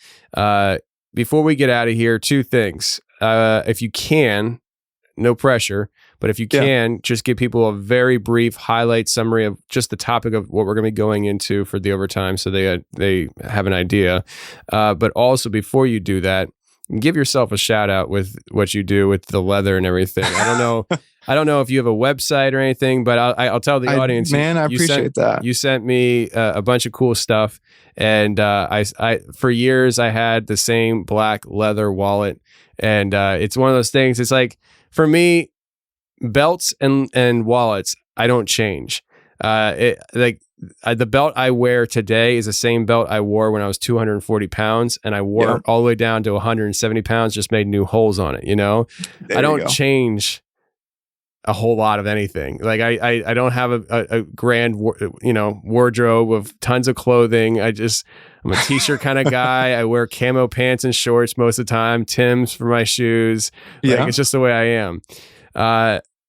Before we get out of here, two things. If you can, no pressure, but But if you can, just give people a very brief highlight summary of just the topic of what we're going to be going into for the overtime, so they have an idea. But also, before you do that, give yourself a shout out with what you do with the leather and everything. I don't know if you have a website or anything, but I'll tell the audience. Man, I appreciate that. You sent me a bunch of cool stuff, and I for years I had the same black leather wallet, and it's one of those things. It's like, for me, belts and wallets, I don't change. The belt I wear today is the same belt I wore when I was 240 pounds, and I wore it all the way down to 170 pounds, just made new holes on it, you know? I don't change a whole lot of anything. Like I don't have a grand, wardrobe of tons of clothing. I'm a t-shirt kind of guy. I wear camo pants and shorts most of the time, Tim's for my shoes. It's just the way I am.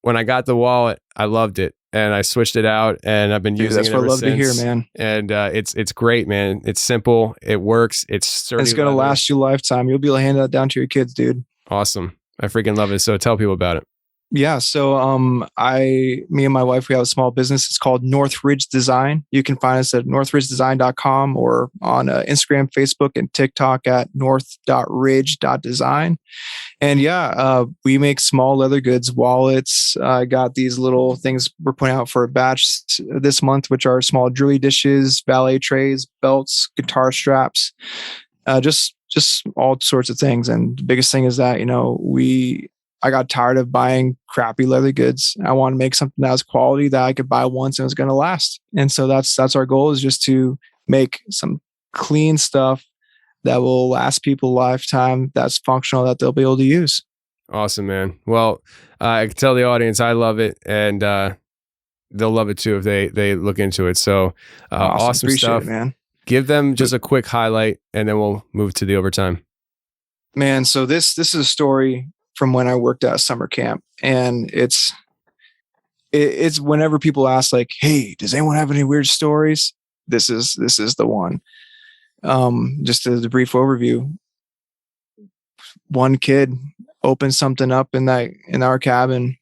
When I got the wallet, I loved it. And I switched it out, and I've been using it ever since. That's what I love to hear, man. And it's great, man. It's simple. It works. It's sturdy. It's going to last you a lifetime. You'll be able to hand that down to your kids, dude. Awesome. I freaking love it. So tell people about it. Yeah. So me and my wife, we have a small business. It's called Northridge Design. You can find us at northridgedesign.com or on Instagram, Facebook, and TikTok at north.ridge.design. And we make small leather goods, wallets. I got these little things we're putting out for a batch this month, which are small jewelry dishes, valet trays, belts, guitar straps, just all sorts of things. And the biggest thing is that, I got tired of buying crappy leather goods. I want to make something that was quality that I could buy once and was going to last. And so that's our goal, is just to make some clean stuff that will last people a lifetime, that's functional, that they'll be able to use. Awesome, man. Well, I can tell the audience I love it, and they'll love it too if they look into it. So awesome stuff, it, man. Give them just a quick highlight, and then we'll move to the overtime. Man, so this is a story from when I worked at summer camp, and it's whenever people ask, like, hey, does anyone have any weird stories? This is the one. Just as a brief overview, one kid opened something up in our cabin,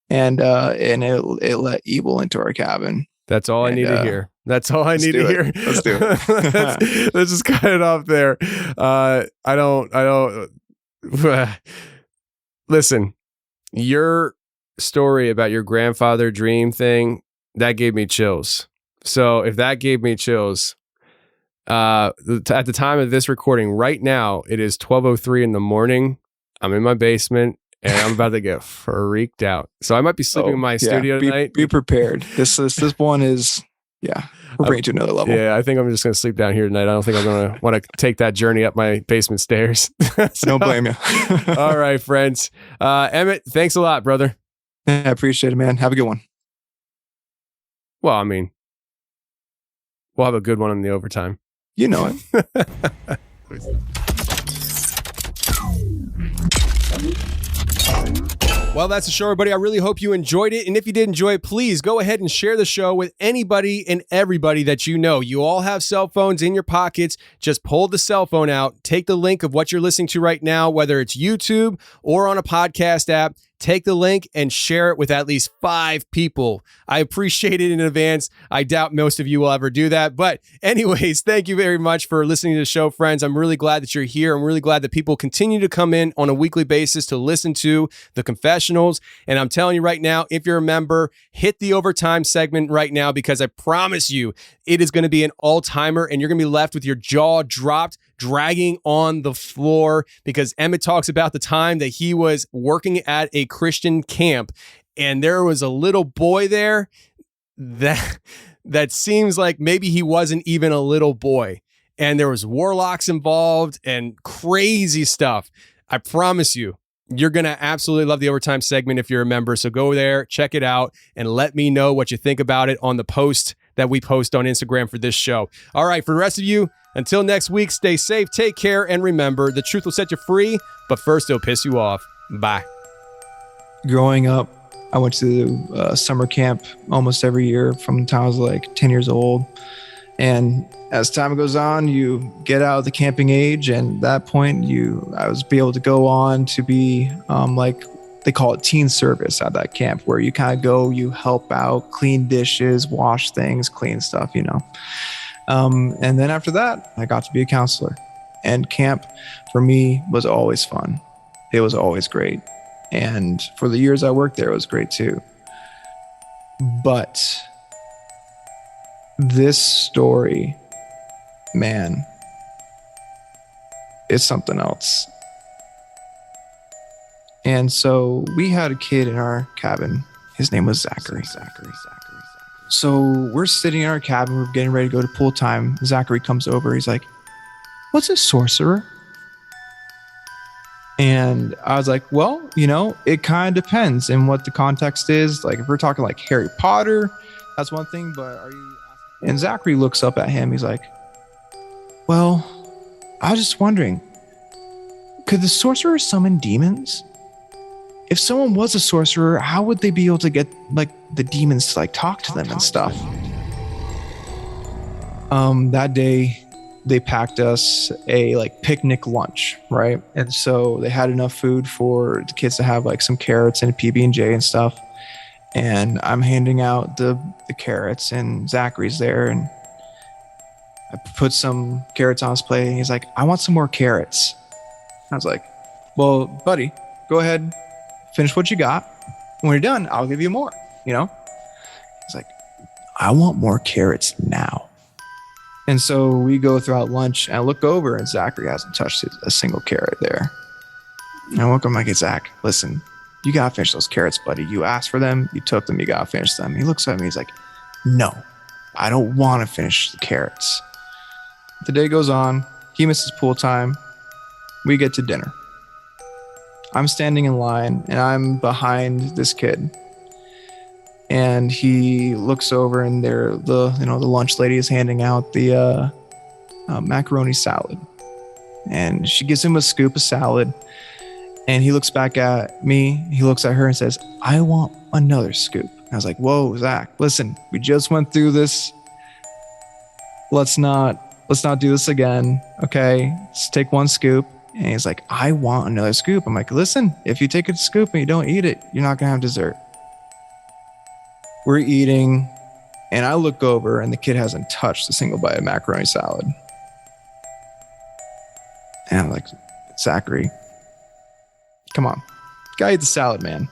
and it let evil into our cabin. That's all I need to hear. That's all I need to hear. Let's do it. Let's just cut it off there. I don't listen, your story about your grandfather dream thing, that gave me chills. So if that gave me chills, at the time of this recording right now, it is 12:03 in the morning. I'm in my basement, and I'm about to get freaked out. So I might be sleeping in my studio tonight. Be prepared. This one is, we're bringing it to another level. Yeah, I think I'm just going to sleep down here tonight. I don't think I'm going to want to take that journey up my basement stairs. Don't blame you. All right, friends. Emmett, thanks a lot, brother. Yeah, I appreciate it, man. Have a good one. Well, I mean, we'll have a good one in the overtime. You know it. Well, that's the show, everybody. I really hope you enjoyed it. And if you did enjoy it, please go ahead and share the show with anybody and everybody that you know. You all have cell phones in your pockets. Just pull the cell phone out, take the link of what you're listening to right now, whether it's YouTube or on a podcast app. Take the link and share it with at least 5 people. I appreciate it in advance. I doubt most of you will ever do that. But anyways, thank you very much for listening to the show, friends. I'm really glad that you're here. I'm really glad that people continue to come in on a weekly basis to listen to the Confessionals. And I'm telling you right now, if you're a member, hit the overtime segment right now, because I promise you, it is going to be an all-timer, and you're going to be left with your jaw dropped, dragging on the floor, because Emmett talks about the time that he was working at a Christian camp, and there was a little boy there that seems like maybe he wasn't even a little boy, and there was warlocks involved and crazy stuff. I promise you, you're going to absolutely love the overtime segment if you're a member. So go there, check it out, and let me know what you think about it on the post that we post on Instagram for this show. All right, for the rest of you, until next week, stay safe, take care, and remember, the truth will set you free, but first it'll piss you off. Bye. Growing up, I went to summer camp almost every year from the time I was like 10 years old. And as time goes on, you get out of the camping age, and at that point, I was able to go on to be like they call it teen service at that camp, where you kind of go, you help out, clean dishes, wash things, clean stuff, you know. And then after that, I got to be a counselor. And camp for me was always fun. It was always great. And for the years I worked there, it was great too. But this story, man, it's something else. And so we had a kid in our cabin. His name was Zachary. So we're sitting in our cabin. We're getting ready to go to pool time. Zachary comes over. He's like, "What's a sorcerer?" And I was like, well, you know, it kind of depends in what the context is. Like if we're talking like Harry Potter, that's one thing, but are you... And Zachary looks up at him. He's like, "Well, I was just wondering, could the sorcerer summon demons? If someone was a sorcerer, how would they be able to get like the demons to like talk to them and stuff?" That day they packed us a like picnic lunch, right? And so they had enough food for the kids to have like some carrots and a PB&J and stuff. And I'm handing out the carrots, and Zachary's there, and I put some carrots on his plate, and he's like, "I want some more carrots." I was like, "Well, buddy, go ahead, finish what you got. When you're done, I'll give you more," you know? He's like, "I want more carrots now." And so we go throughout lunch, and I look over, and Zachary hasn't touched a single carrot there. And I look, I'm like, "Hey, Zach, listen, you gotta finish those carrots, buddy. You asked for them, you took them, you gotta finish them." He looks at me, he's like, "No, I don't want to finish the carrots." The day goes on, he misses pool time, we get to dinner. I'm standing in line, and I'm behind this kid. And he looks over, and the lunch lady is handing out the macaroni salad. And she gives him a scoop of salad. And he looks back at me, he looks at her and says, "I want another scoop." I was like, "Whoa, Zach, listen, we just went through this. Let's not do this again, okay? Let's take one scoop." And he's like, "I want another scoop." I'm like, "Listen, if you take a scoop and you don't eat it, you're not gonna have dessert." We're eating, and I look over, and the kid hasn't touched a single bite of macaroni salad. And I'm like, "Zachary, come on, gotta eat the salad, man."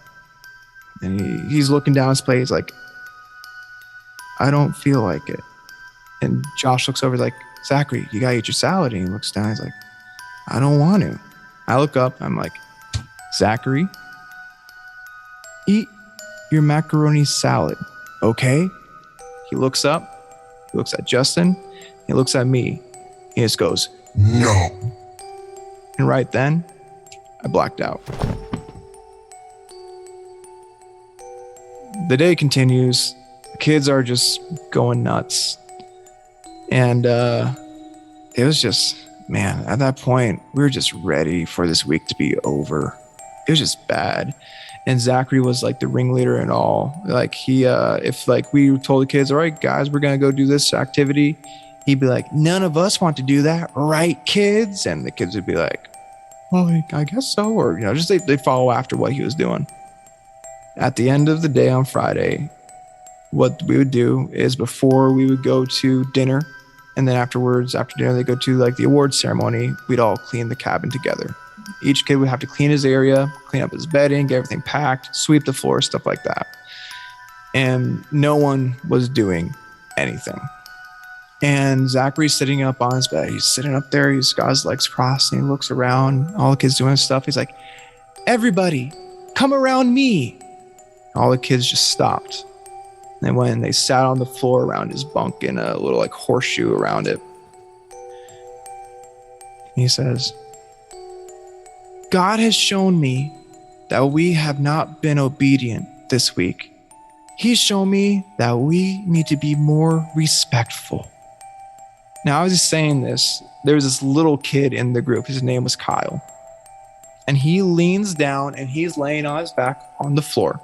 And he's looking down his plate. He's like, "I don't feel like it." And Josh looks over, like, "Zachary, you gotta eat your salad." And he looks down. He's like, "I don't want to." I look up. I'm like, "Zachary, eat your macaroni salad, okay?" He looks up. He looks at Justin. He looks at me. He just goes, "No." And right then, I blacked out. The day continues. The kids are just going nuts. And it was just, man, at that point, we were just ready for this week to be over. It was just bad. And Zachary was like the ringleader and all. Like he, if like we told the kids, "All right, guys, we're going to go do this activity," he'd be like, "None of us want to do that, right, kids?" And the kids would be like, "Well, I guess so." Or, you know, just they follow after what he was doing. At the end of the day on Friday, what we would do is before we would go to dinner, and then afterwards, after dinner, they go to like the award ceremony, we'd all clean the cabin together. Each kid would have to clean his area, clean up his bedding, get everything packed, sweep the floor, stuff like that. And no one was doing anything. And Zachary's sitting up on his bed. He's sitting up there. He's got his legs crossed, and he looks around. All the kids doing stuff. He's like, "Everybody, come around me." All the kids just stopped. And when they sat on the floor around his bunk in a little like horseshoe around it, he says, "God has shown me that we have not been obedient this week. He's shown me that we need to be more respectful." Now, I was just saying this. There was this little kid in the group. His name was Kyle. And he leans down, and he's laying on his back on the floor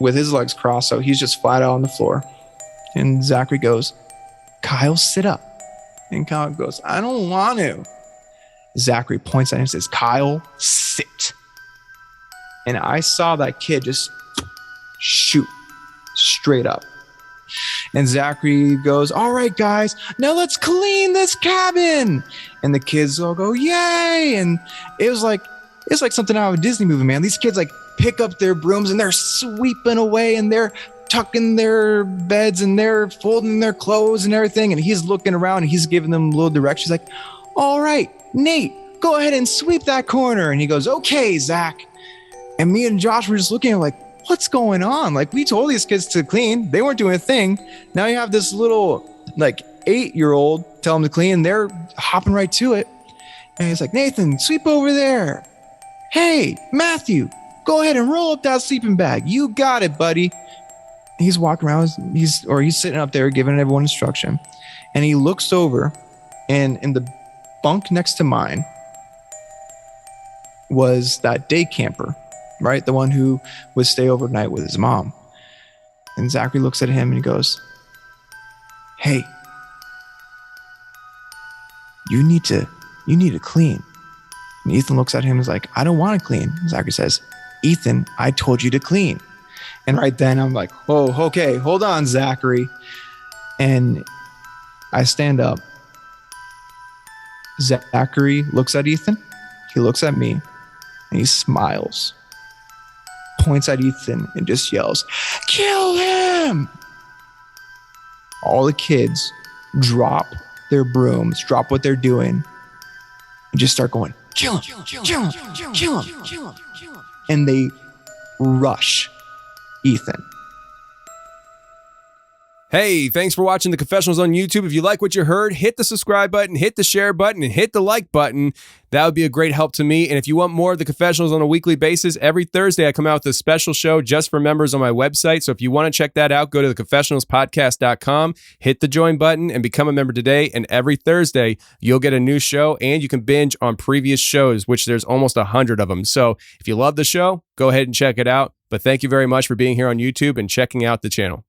with his legs crossed. So he's just flat out on the floor. And Zachary goes, "Kyle, sit up." And Kyle goes, "I don't want to." Zachary points at him and says, "Kyle, sit." And I saw that kid just shoot straight up. And Zachary goes, all right, guys, now let's clean this cabin. And the kids all go, yay. And it's like something out of a Disney movie, man. These kids like pick up their brooms and they're sweeping away and they're tucking their beds and they're folding their clothes and everything. And he's looking around and he's giving them a little direction. He's like, all right, Nate, go ahead and sweep that corner. And he goes, okay, Zach. And me and Josh were just looking at him like, what's going on? Like, we told these kids to clean. They weren't doing a thing. Now you have this little like 8-year-old tell them to clean. And they're hopping right to it. And he's like, Nathan, sweep over there. Hey, Matthew, go ahead and roll up that sleeping bag. You got it, buddy. He's walking around. He's sitting up there giving everyone instruction. And he looks over, and in the bunk next to mine was that day camper, right? The one who would stay overnight with his mom. And Zachary looks at him and he goes, hey, you need to clean. And Ethan looks at him and is like, I don't want to clean. Zachary says, Ethan, I told you to clean. And right then I'm like, whoa, okay, hold on, Zachary. And I stand up. Zachary looks at Ethan. He looks at me and he smiles, points at Ethan and just yells, kill him. All the kids drop their brooms, drop what they're doing, and just start going, kill him, kill him, kill him. And they rush Ethan. Hey, thanks for watching the Confessionals on YouTube. If you like what you heard, hit the subscribe button, hit the share button, and hit the like button. That would be a great help to me. And if you want more of the Confessionals on a weekly basis, every Thursday I come out with a special show just for members on my website. So if you want to check that out, go to theconfessionalspodcast.com, hit the join button, and become a member today. And every Thursday, you'll get a new show, and you can binge on previous shows, which there's almost 100 of them. So if you love the show, go ahead and check it out. But thank you very much for being here on YouTube and checking out the channel.